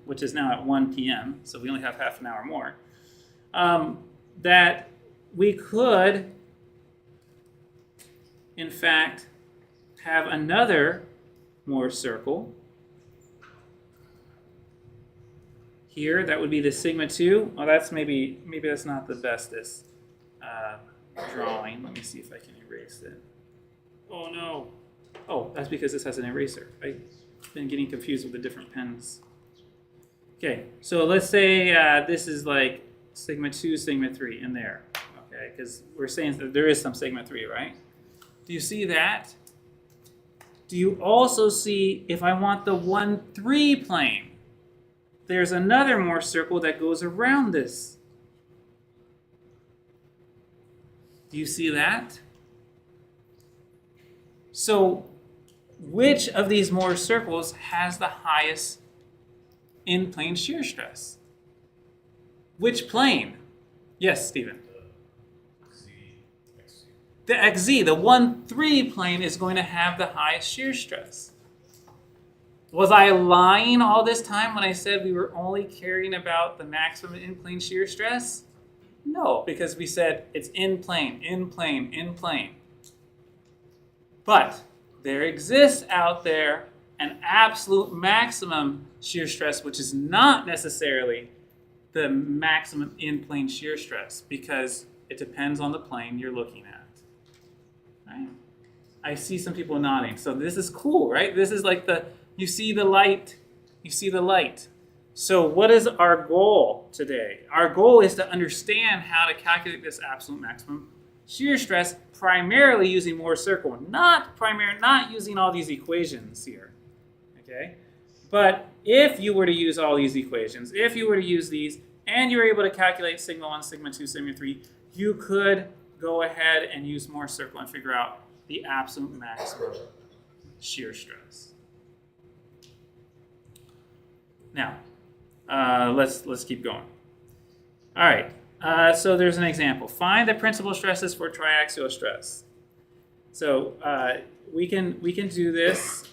which is now at 1 p.m., so we only have half an hour more, that we could, in fact, have another Mohr circle here. That would be the sigma 2. Well, that's maybe that's not the bestest drawing. Let me see if I can erase it. Oh no. Oh, that's because this has an eraser. I've been getting confused with the different pens. Okay, so let's say this is like sigma 2, sigma 3 in there. Okay. Okay, because we're saying that there is some sigma 3, right? Do you see that? Do you also see, if I want the 1, 3 plane, there's another Mohr circle that goes around this. Do you see that? So, which of these Mohr circles has the highest in-plane shear stress? Which plane? Yes, Stephen. The XZ, the 1, 3 plane is going to have the highest shear stress. Was I lying all this time when I said we were only caring about the maximum in-plane shear stress? No, because we said it's in plane, in plane, in plane. But there exists out there an absolute maximum shear stress, which is not necessarily the maximum in-plane shear stress, because it depends on the plane you're looking at. Right? I see some people nodding. So this is cool, right? This is like you see the light. You see the light. So what is our goal today? Our goal is to understand how to calculate this absolute maximum shear stress primarily using Mohr circle, not using all these equations here. Okay? But if you were to use all these equations, if you were to use these, and you were able to calculate sigma 1, sigma 2, sigma 3, you could go ahead and use Mohr circle and figure out the absolute maximum shear stress. Now, let's keep going. All right, so there's an example. Find the principal stresses for triaxial stress. So we can do this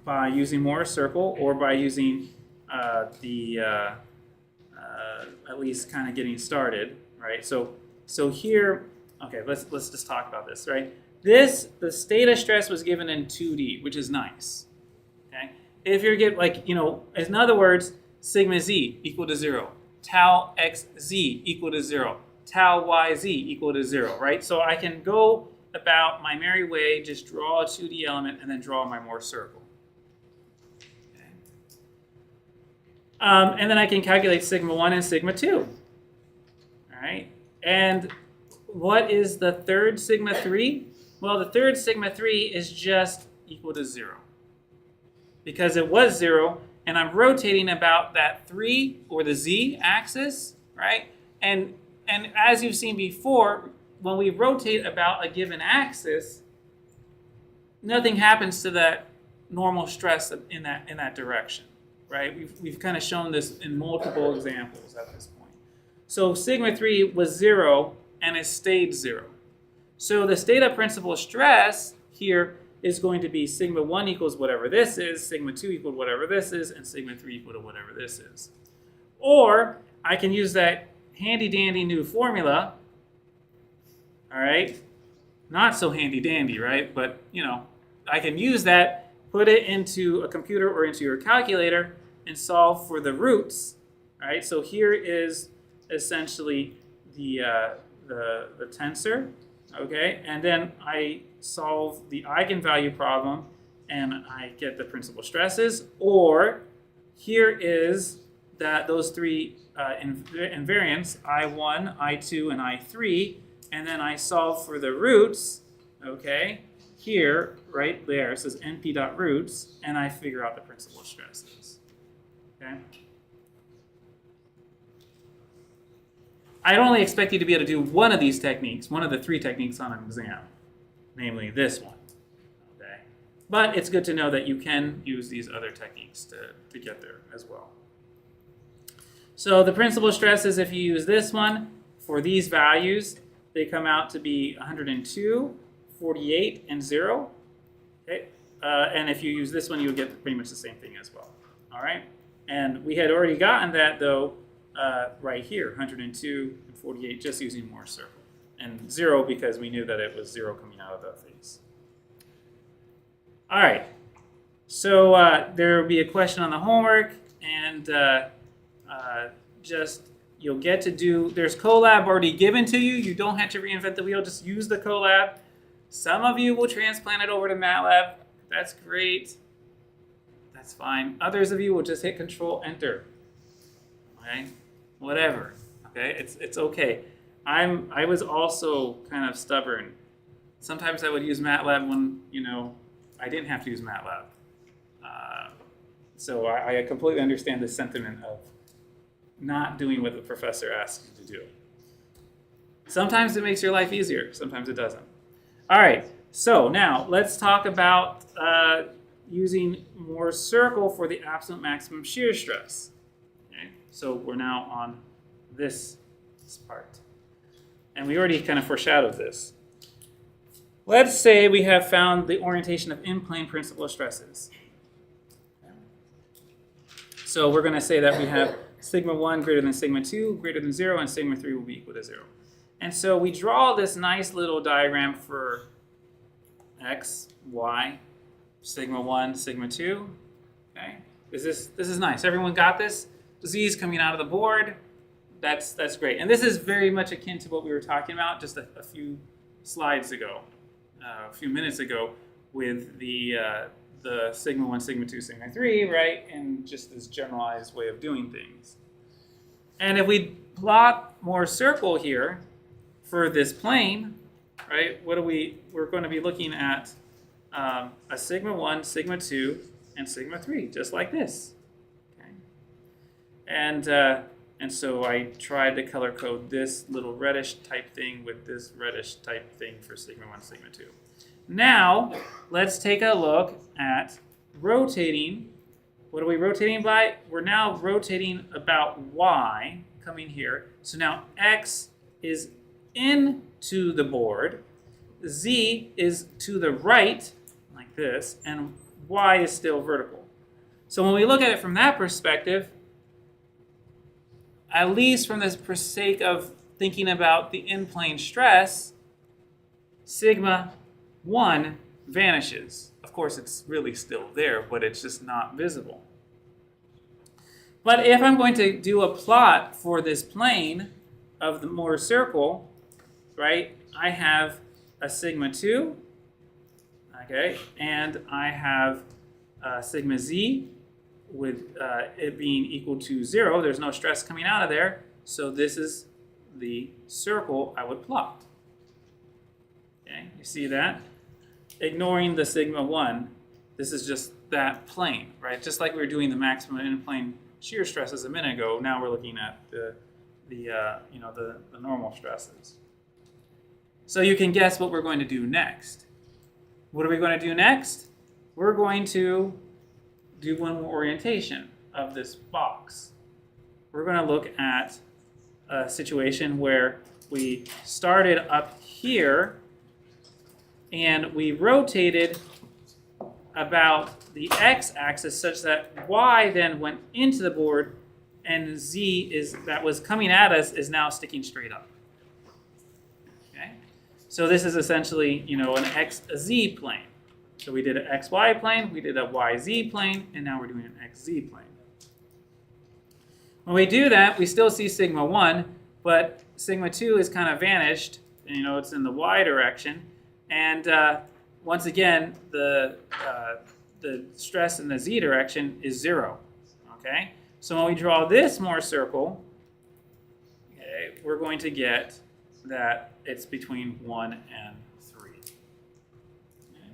by using Mohr circle, or by using at least kind of getting started, right? So here, okay, let's just talk about this, right? The state of stress was given in 2D, which is nice. Okay, if you're in other words, sigma z equal to 0, tau xz equal to 0, tau yz equal to 0, right? So I can go about my merry way, just draw a 2D element, and then draw my Mohr circle. Okay. And then I can calculate sigma 1 and sigma 2. All right, and what is the third sigma 3? Well, the third sigma 3 is just equal to 0. Because it was 0, and I'm rotating about that 3, or the z axis, right? And as you've seen before, when we rotate about a given axis, nothing happens to that normal stress in that direction, right? We've kind of shown this in multiple examples at this point. So sigma 3 was 0, and it stayed 0. So the state of principal stress here is going to be sigma 1 equals whatever this is, sigma 2 equals whatever this is, and sigma 3 equal to whatever this is. Or I can use that handy-dandy new formula, all right? Not so handy-dandy, right? But, I can use that, put it into a computer or into your calculator, and solve for the roots, all right? So here is essentially the tensor. Okay, and then I solve the eigenvalue problem, and I get the principal stresses. Or here is those three invariants, I1, I2, and I3, and then I solve for the roots. Okay, here, right there, it says np.roots, and I figure out the principal stresses. Okay. I'd only expect you to be able to do one of these techniques, one of the 3 techniques on an exam, namely this one. Okay? But it's good to know that you can use these other techniques to get there as well. So the principal stresses, if you use this one, for these values, they come out to be 102, 48, and 0. Okay? And if you use this one, you would get pretty much the same thing as well. All right? And we had already gotten that, though, right here, 102 and 48, just using Mohr circle. And 0 because we knew that it was 0 coming out of the face. All right. So there will be a question on the homework, and you'll get to do, there's Colab already given to you. You don't have to reinvent the wheel. Just use the Colab. Some of you will transplant it over to MATLAB. That's great. That's fine. Others of you will just hit Control Enter. Okay, whatever. Okay, it's okay. I was also kind of stubborn. Sometimes I would use MATLAB when I didn't have to use MATLAB. So I completely understand the sentiment of not doing what the professor asks you to do. Sometimes it makes your life easier. Sometimes it doesn't. All right. So now let's talk about using Moore's circle for the absolute maximum shear stress. Okay. So we're now on this part. And we already kind of foreshadowed this. Let's say we have found the orientation of in-plane principal stresses. So we're going to say that we have sigma 1 greater than sigma 2 greater than 0, and sigma 3 will be equal to 0. And so we draw this nice little diagram for x, y, sigma 1, sigma 2. Okay, this is nice. Everyone got this? The z's coming out of the board. That's great. And this is very much akin to what we were talking about just a few slides ago, a few minutes ago, with the sigma 1, sigma 2, sigma 3, right? And just this generalized way of doing things. And if we plot Moore's circle here for this plane, right? We're going to be looking at a sigma 1, sigma 2, and sigma 3, just like this. Okay. And so I tried to color code this little reddish type thing with this reddish type thing for sigma 1, sigma 2. Now, let's take a look at rotating. What are we rotating by? We're now rotating about y, coming here. So now x is into the board, z is to the right, like this, and y is still vertical. So when we look at it from that perspective, at least from the sake of thinking about the in-plane stress, sigma 1 vanishes. Of course, it's really still there, but it's just not visible. But if I'm going to do a plot for this plane of the Moore's circle, right, I have a sigma 2, okay, and I have sigma z with it being equal to 0. There's no stress coming out of there, so this is the circle I would plot. Okay, you see that? Ignoring the sigma 1, this is just that plane, right? Just like we were doing the maximum in-plane shear stresses a minute ago, now we're looking at the normal stresses. So you can guess what we're going to do next. What are we going to do next? We're going to do one more orientation of this box. We're going to look at a situation where we started up here and we rotated about the x-axis such that y then went into the board and z that was coming at us is now sticking straight up. Okay? So this is essentially, an xz plane. So we did an xy plane, we did a yz plane, and now we're doing an xz plane. When we do that, we still see sigma 1, but sigma 2 is kind of vanished. It's in the y direction. And once again, the stress in the z direction is 0. Okay? So when we draw this Moore's circle, okay, we're going to get that it's between 1 and 3. Okay.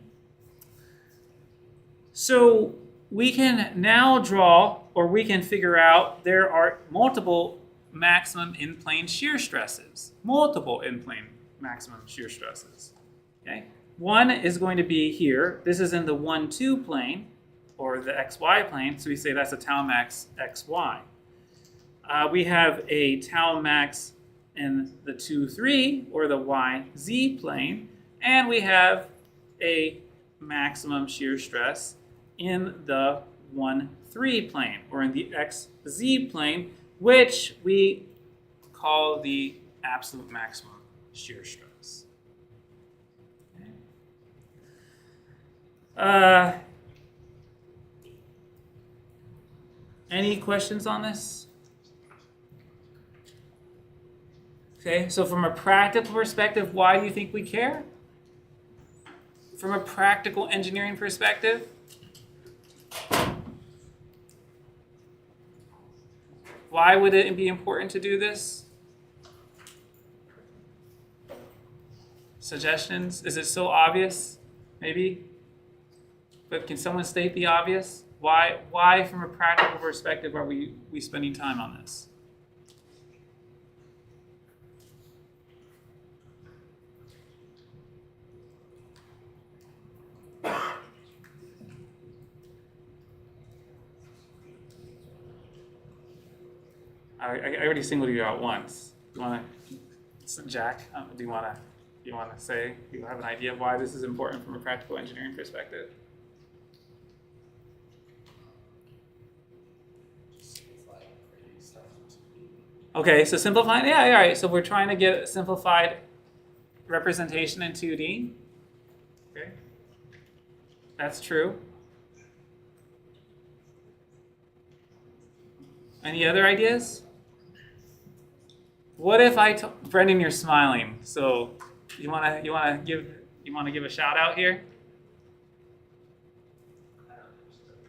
So we can now draw, or we can figure out there are multiple maximum in-plane shear stresses. Multiple in-plane maximum shear stresses. Okay? One is going to be here. This is in the 1-2 plane, or the xy plane, so we say that's a tau max xy. We have a tau max in the 2-3, or the yz plane, and we have a maximum shear stress in the 1-3 plane, or in the xz plane, which we call the absolute maximum shear stress. Okay. Any questions on this? Okay, so from a practical perspective, why do you think we care? From a practical engineering perspective? Why would it be important to do this? Suggestions? Is it so obvious? Maybe? But can someone state the obvious? Why from a practical perspective, are we spending time on this? I already singled you out once. You want to, Jack? Do you want to say? Do you have an idea of why this is important from a practical engineering perspective? Okay, so simplifying. Yeah, all right. So we're trying to get a simplified representation in 2D. Okay, that's true. Any other ideas? What if Brendan, you're smiling. So you wanna give a shout out here?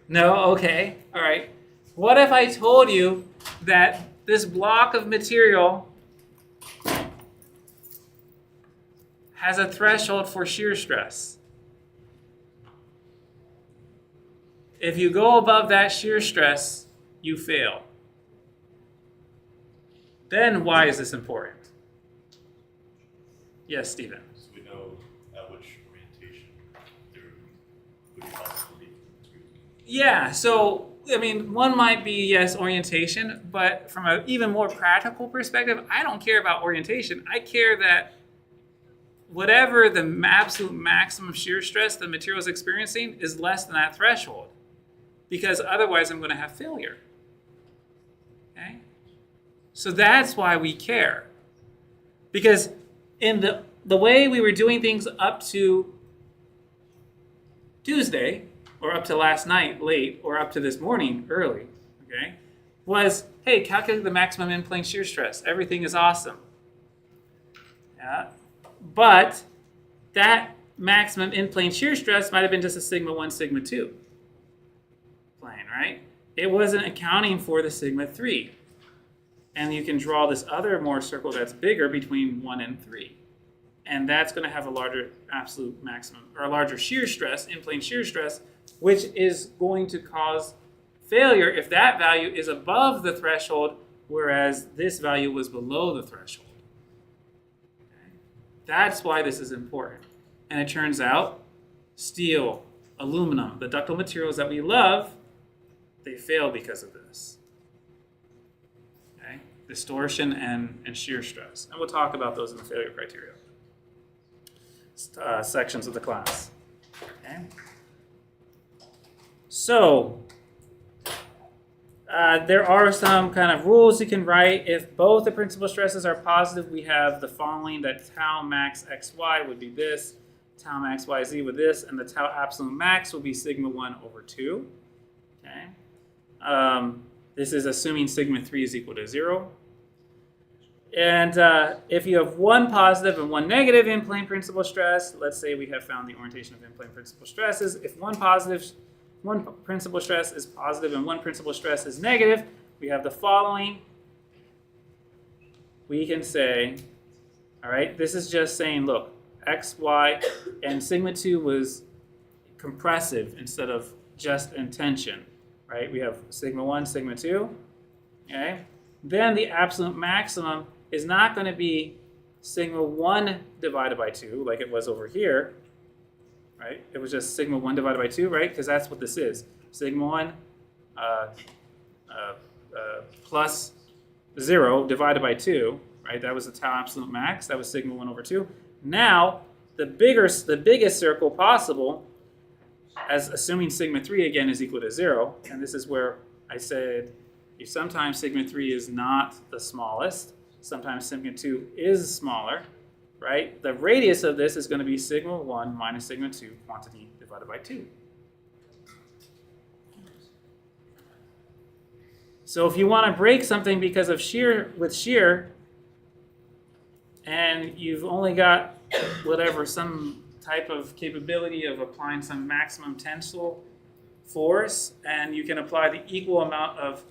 No? Okay. All right. What if I told you that this block of material has a threshold for shear stress? If you go above that shear stress, you fail. Then why is this important? Yes, Stephen. So we know at which orientation there would possibly be. Yeah, so I mean, one might be, yes, orientation, but from an even more practical perspective, I don't care about orientation. I care that whatever the absolute maximum shear stress the material is experiencing is less than that threshold, because otherwise I'm going to have failure. Okay? So that's why we care. Because in the way we were doing things up to Tuesday, or up to last night late, or up to this morning early, okay, was, hey, calculate the maximum in-plane shear stress. Everything is awesome. Yeah. But that maximum in-plane shear stress might have been just a sigma 1, sigma 2 plane, right? It wasn't accounting for the sigma 3. And you can draw this other more circle that's bigger between 1 and 3. And that's going to have a larger absolute maximum, or a larger shear stress, in-plane shear stress, which is going to cause failure if that value is above the threshold, whereas this value was below the threshold. Okay? That's why this is important. And it turns out steel, aluminum, the ductile materials that we love, they fail because of this. Okay? Distortion and shear stress. And we'll talk about those in the failure criteria sections of the class. Okay? So, there are some kind of rules you can write. If both the principal stresses are positive, we have the following, that tau max xy would be this, tau max yz with this, and the tau absolute max will be sigma 1 over 2. Okay. This is assuming sigma 3 is equal to 0. And if you have one positive and one negative in-plane principal stress, let's say we have found the orientation of in-plane principal stresses. If one principal stress is positive and one principal stress is negative, we have the following. We can say, all right, this is just saying, look, x, y, and sigma 2 was compressive instead of just in tension, right? We have sigma 1, sigma 2, okay? Then the absolute maximum is not going to be sigma 1 divided by 2 like it was over here, right? It was just sigma 1 divided by 2, right? Because that's what this is. Sigma 1 plus 0 divided by 2, right? That was the tau absolute max. That was sigma 1 over 2. Now, the biggest circle possible, as assuming sigma 3 again is equal to 0, and this is where I said sometimes sigma 3 is not the smallest, sometimes sigma 2 is smaller, right? The radius of this is going to be sigma 1 minus sigma 2 quantity divided by 2. So if you want to break something because of shear, and you've only got whatever, some type of capability of applying some maximum tensile force, and you can apply the equal amount of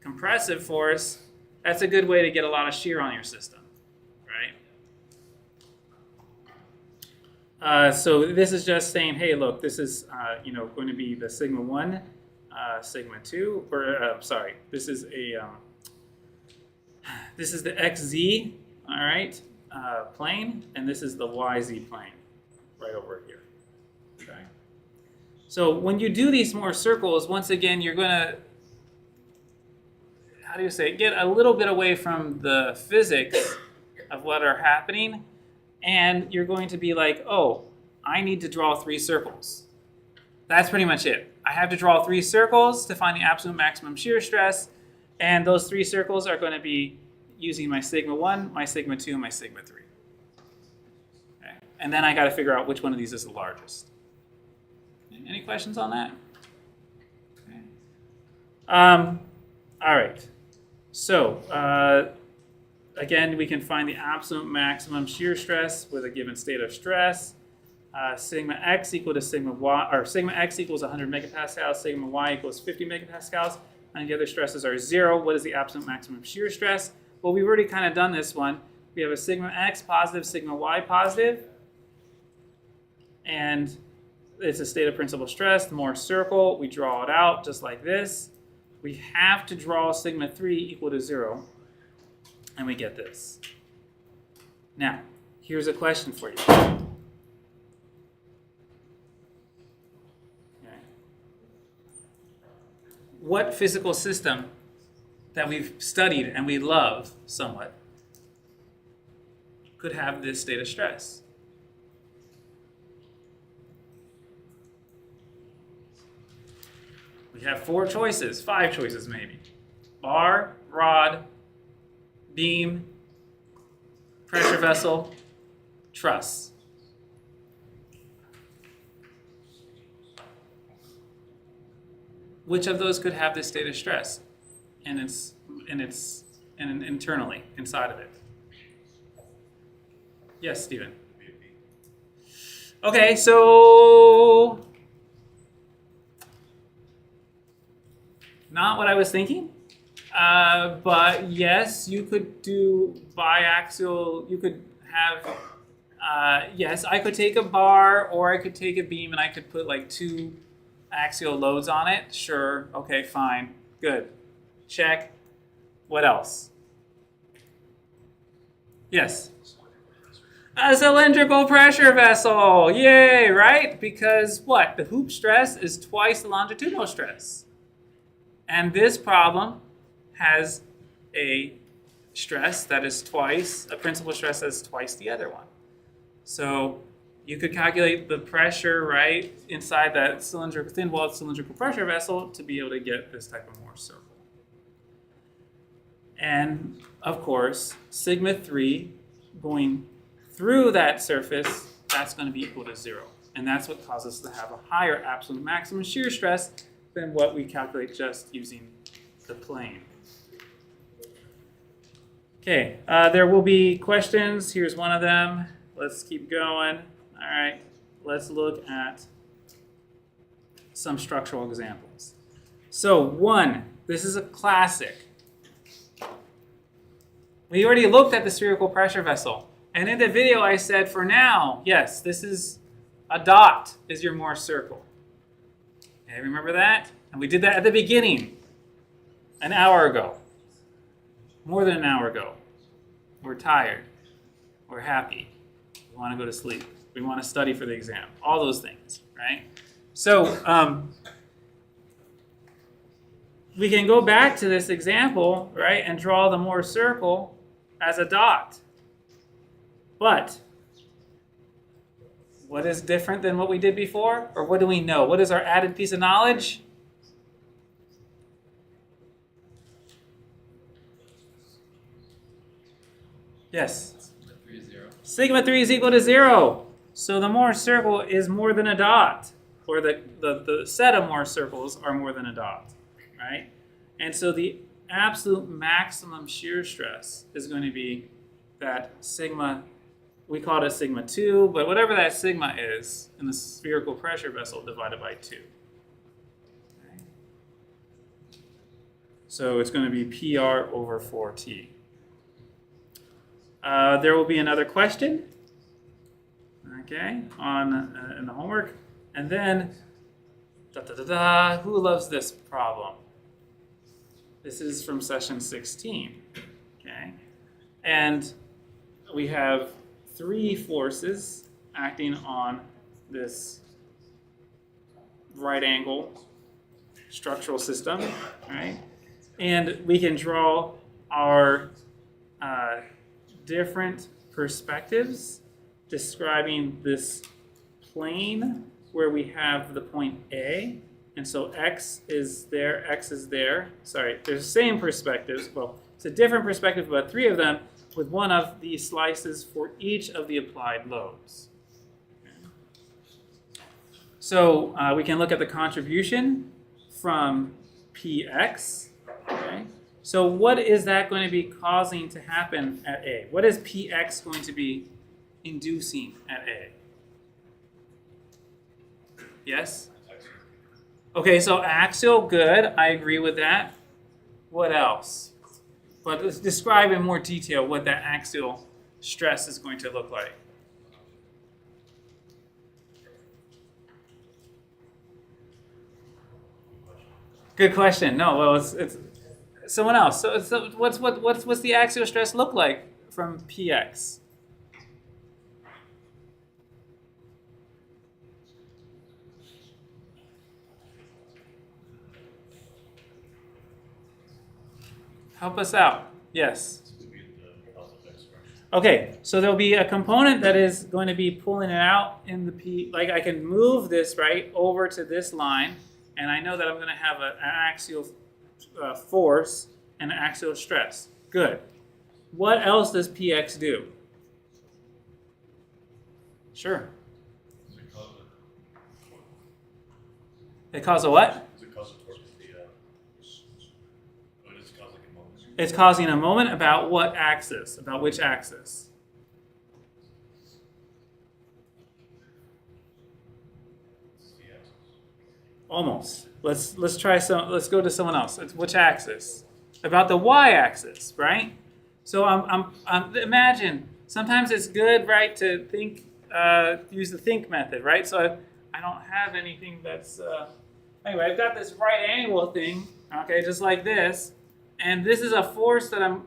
compressive force, that's a good way to get a lot of shear on your system, right? So this is just saying, hey, look, this is going to be the sigma 1, sigma 2, or sorry, this is a this is the xz, all right, plane, and this is the yz plane right over here. Okay. So when you do these more circles, once again, you're going to, how do you say, get a little bit away from the physics of what are happening, and you're going to be like, oh, I need to draw 3 circles. That's pretty much it. I have to draw 3 circles to find the absolute maximum shear stress, and those 3 circles are going to be using my sigma 1, my sigma 2, and my sigma 3. Okay. And then I got to figure out which one of these is the largest. Any questions on that? Okay. All right. So again, we can find the absolute maximum shear stress with a given state of stress. Sigma x equal to sigma y, or sigma x equals 100 megapascals, sigma y equals 50 megapascals, and the other stresses are 0. What is the absolute maximum shear stress? Well, we've already kind of done this one. We have a sigma x positive, sigma y positive, and it's a state of principal stress. The more circle, we draw it out just like this. We have to draw sigma 3 equal to 0, and we get this. Now, here's a question for you. Okay. What physical system that we've studied and we love somewhat could have this state of stress? We have 4 choices, 5 choices maybe. Bar, rod, beam, pressure vessel, truss. Which of those could have this state of stress and internally inside of it? Yes, Stephen. Okay, so not what I was thinking, but yes, you could do biaxial. You could have yes, I could take a bar or I could take a beam and I could put like 2 axial loads on it. Sure. Okay, fine. Good. Check. What else? Yes. A cylindrical pressure vessel. Yay, right? Because what? The hoop stress is twice the longitudinal stress. And this problem has a stress that is twice, a principal stress that is twice the other one. So you could calculate the pressure, right, inside that cylindrical, thin-walled cylindrical pressure vessel to be able to get this type of Mohr circle. And, of course, sigma 3 going through that surface, that's going to be equal to 0. And that's what causes us to have a higher absolute maximum shear stress than what we calculate just using the plane. Okay, there will be questions. Here's one of them. Let's keep going. All right, let's look at some structural examples. So 1, this is a classic. We already looked at the spherical pressure vessel. And in the video I said, for now, yes, this is a dot is your Mohr circle. Okay, remember that? And we did that at the beginning, an hour ago. More than an hour ago. We're tired. We're happy. We want to go to sleep. We want to study for the exam. All those things, right? So we can go back to this example, right, and draw the Mohr circle as a dot. But what is different than what we did before? Or what do we know? What is our added piece of knowledge? Yes? Sigma 3 is equal to 0. So the Mohr circle is more than a dot. Or the set of Mohr circles are more than a dot, right? And so the absolute maximum shear stress is going to be that sigma, we call it a sigma 2, but whatever that sigma is in the spherical pressure vessel divided by 2. Okay. So it's going to be PR over 4T. There will be another question, okay, on in the homework. And then, who loves this problem? This is from session 16, okay? And we have 3 forces acting on this right angle structural system, right? And we can draw our different perspectives describing this plane where we have the point A. And so X is there, X is there. Sorry, they're the same perspectives. Well, it's a different perspective, but 3 of them with one of the slices for each of the applied loads. So we can look at the contribution from PX. Okay. So what is that going to be causing to happen at A? What is PX going to be inducing at A? Yes? Okay, so axial, good. I agree with that. What else? But let's describe in more detail what that axial stress is going to look like. Good question. No, well, it's someone else. So what's the axial stress look like from PX? Help us out. Yes. Okay, so there'll be a component that is going to be pulling it out in the P. Like I can move this right over to this line, and I know that I'm going to have an axial force and an axial stress. Good. What else does PX do? Sure. It causes a what? It's causing a moment about what axis? About which axis? Almost. Let's try some. Let's go to someone else. It's which axis? About the y-axis, right? So I'm imagine. Sometimes it's good, right, to think, use the think method, right? So I don't have anything that's. Anyway, I've got this right angle thing, okay, just like this. And this is a force that I'm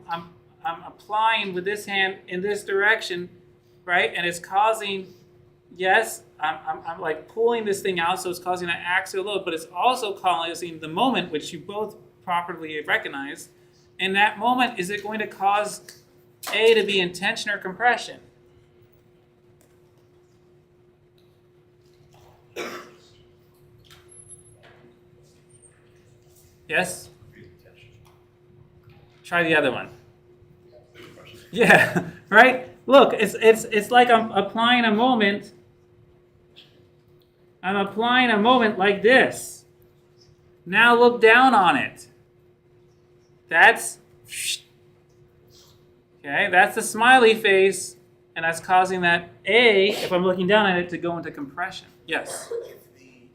applying with this hand in this direction, right? And it's causing, yes, I'm like pulling this thing out, so it's causing an axial load, but it's also causing the moment, which you both properly recognize. And that moment, is it going to cause A to be in tension or compression? Yes? Try the other one. Yeah, right? Look, it's like I'm applying a moment. I'm applying a moment like this. Now look down on it. That's okay, that's the smiley face, and that's causing that A, if I'm looking down at it, to go into compression. Yes? If the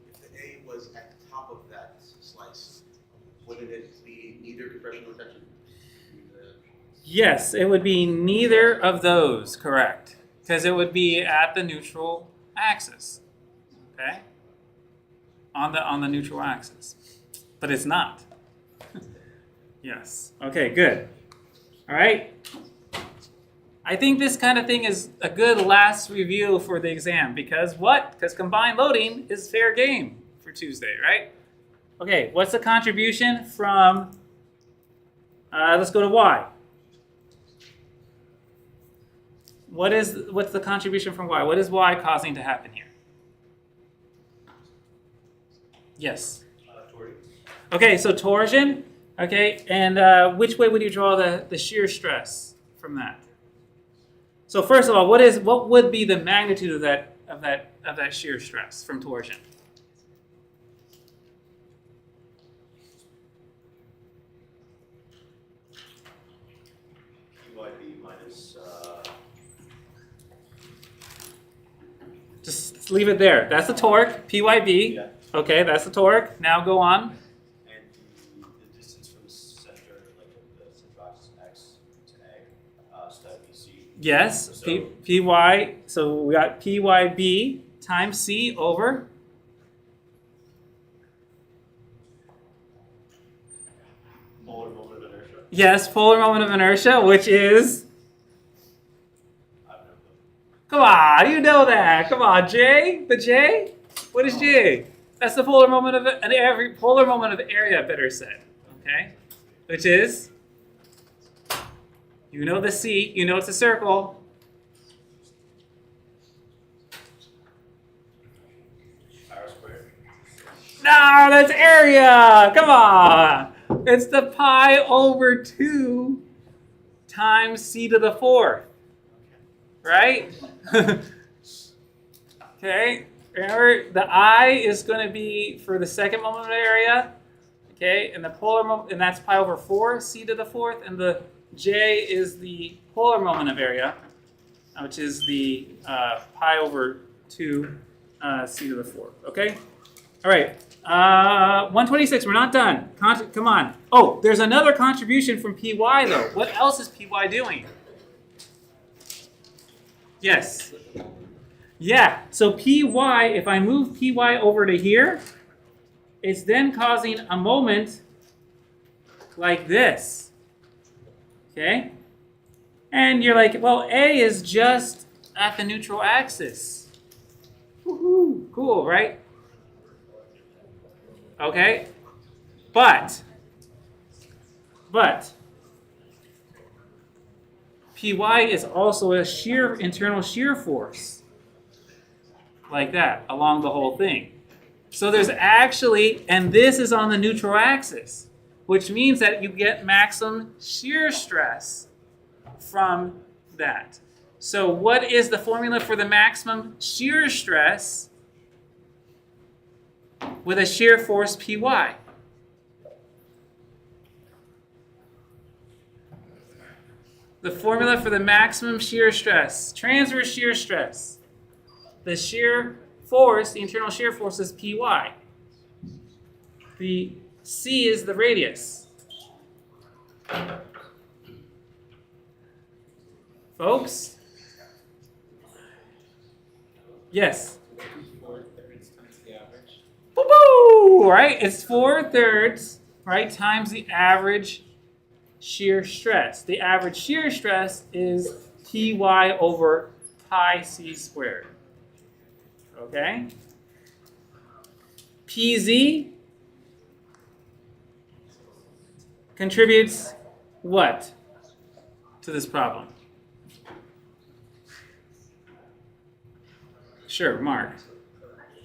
A was at the top of that slice, wouldn't it be neither compression or tension? Yes, it would be neither of those, correct. Because it would be at the neutral axis. Okay? On the neutral axis. But it's not. Yes. Okay, good. All right. I think this kind of thing is a good last review for the exam because what? Because combined loading is fair game for Tuesday, right? Okay, what's the contribution from, let's go to Y. What's the contribution from Y? What is Y causing to happen here? Yes. Torsion. Okay, so torsion. Okay, and which way would you draw the shear stress from that? So first of all, what would be the magnitude of that shear stress from torsion? PYB minus. Just leave it there. That's the torque, PYB. Yeah. Okay, that's the torque. Now go on. And the distance from the center Yes, So- Py, so we got Pyb times C over, Polar moment of inertia? yes, polar moment of inertia, which is, I have no clue. come on, you know that. Come on, J, the J? What is J? That's the polar moment of polar moment of area, better said, okay? Which is, you know the C, you know it's a circle. R squared. No, that's area. Come on. It's the pi over 2 times c to the 4th. Right? Okay. Remember, the I is going to be for the second moment of area. Okay. And the polar moment, and that's pi over 4 c to the 4th. And the J is the polar moment of area, which is the pi over 2 c to the 4th. Okay? All right. 126, we're not done. Come on. Oh, there's another contribution from Py, though. What else is Py doing? Yes. Yeah, so Py, if I move Py over to here, it's then causing a moment like this. Okay? And you're like, well, A is just at the neutral axis. Woohoo, cool, right? Okay? But Py is also a internal shear force. Like that, along the whole thing. So there's actually, and this is on the neutral axis, which means that you get maximum shear stress from that. So what is the formula for the maximum shear stress with a shear force Py? The formula for the maximum shear stress, transverse shear stress. The shear force, the internal shear force is Py. The C is the radius. Folks? Yes? 4/3 times the average. Boo-boo! Right? It's 4/3, right, times the average shear stress. The average shear stress is Py over pi c squared. Okay? Pz contributes what to this problem? Sure, Mark.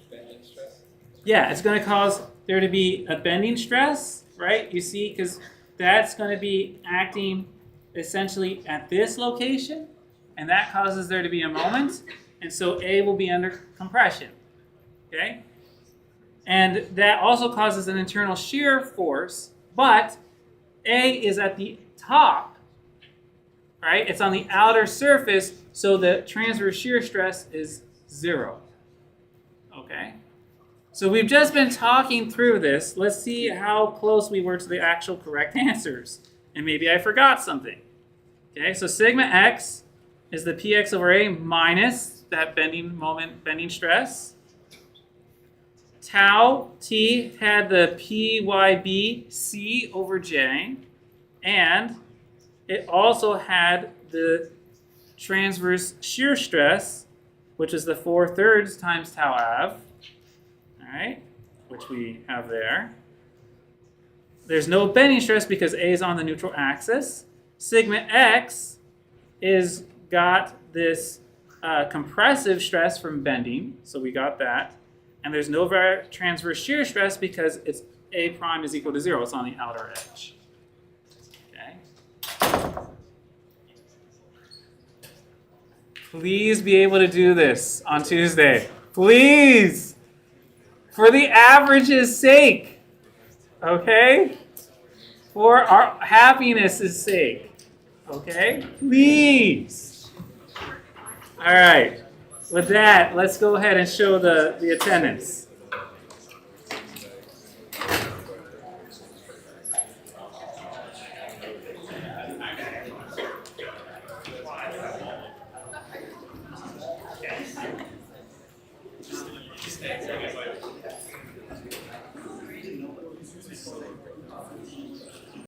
Bending stress. Yeah, it's going to cause there to be a bending stress, right? You see, because that's going to be acting essentially at this location, and that causes there to be a moment, and so A will be under compression, okay? And that also causes an internal shear force, but A is at the top, right? It's on the outer surface, so the transverse shear stress is 0, okay? So we've just been talking through this. Let's see how close we were to the actual correct answers. And maybe I forgot something. Okay, so sigma x is the px over a minus that bending stress. Tau t had the pyb c over j. And it also had the transverse shear stress, which is the 4/3 times tau av. Right, which we have there. There's no bending stress because A is on the neutral axis. Sigma x is got this compressive stress from bending, so we got that. And there's no transverse shear stress because it's A prime is equal to 0. It's on the outer edge. Okay. Please be able to do this on Tuesday. Please! For the average's sake, okay? For our happiness' sake, okay? Please. All right. With that, let's go ahead and show the attendance.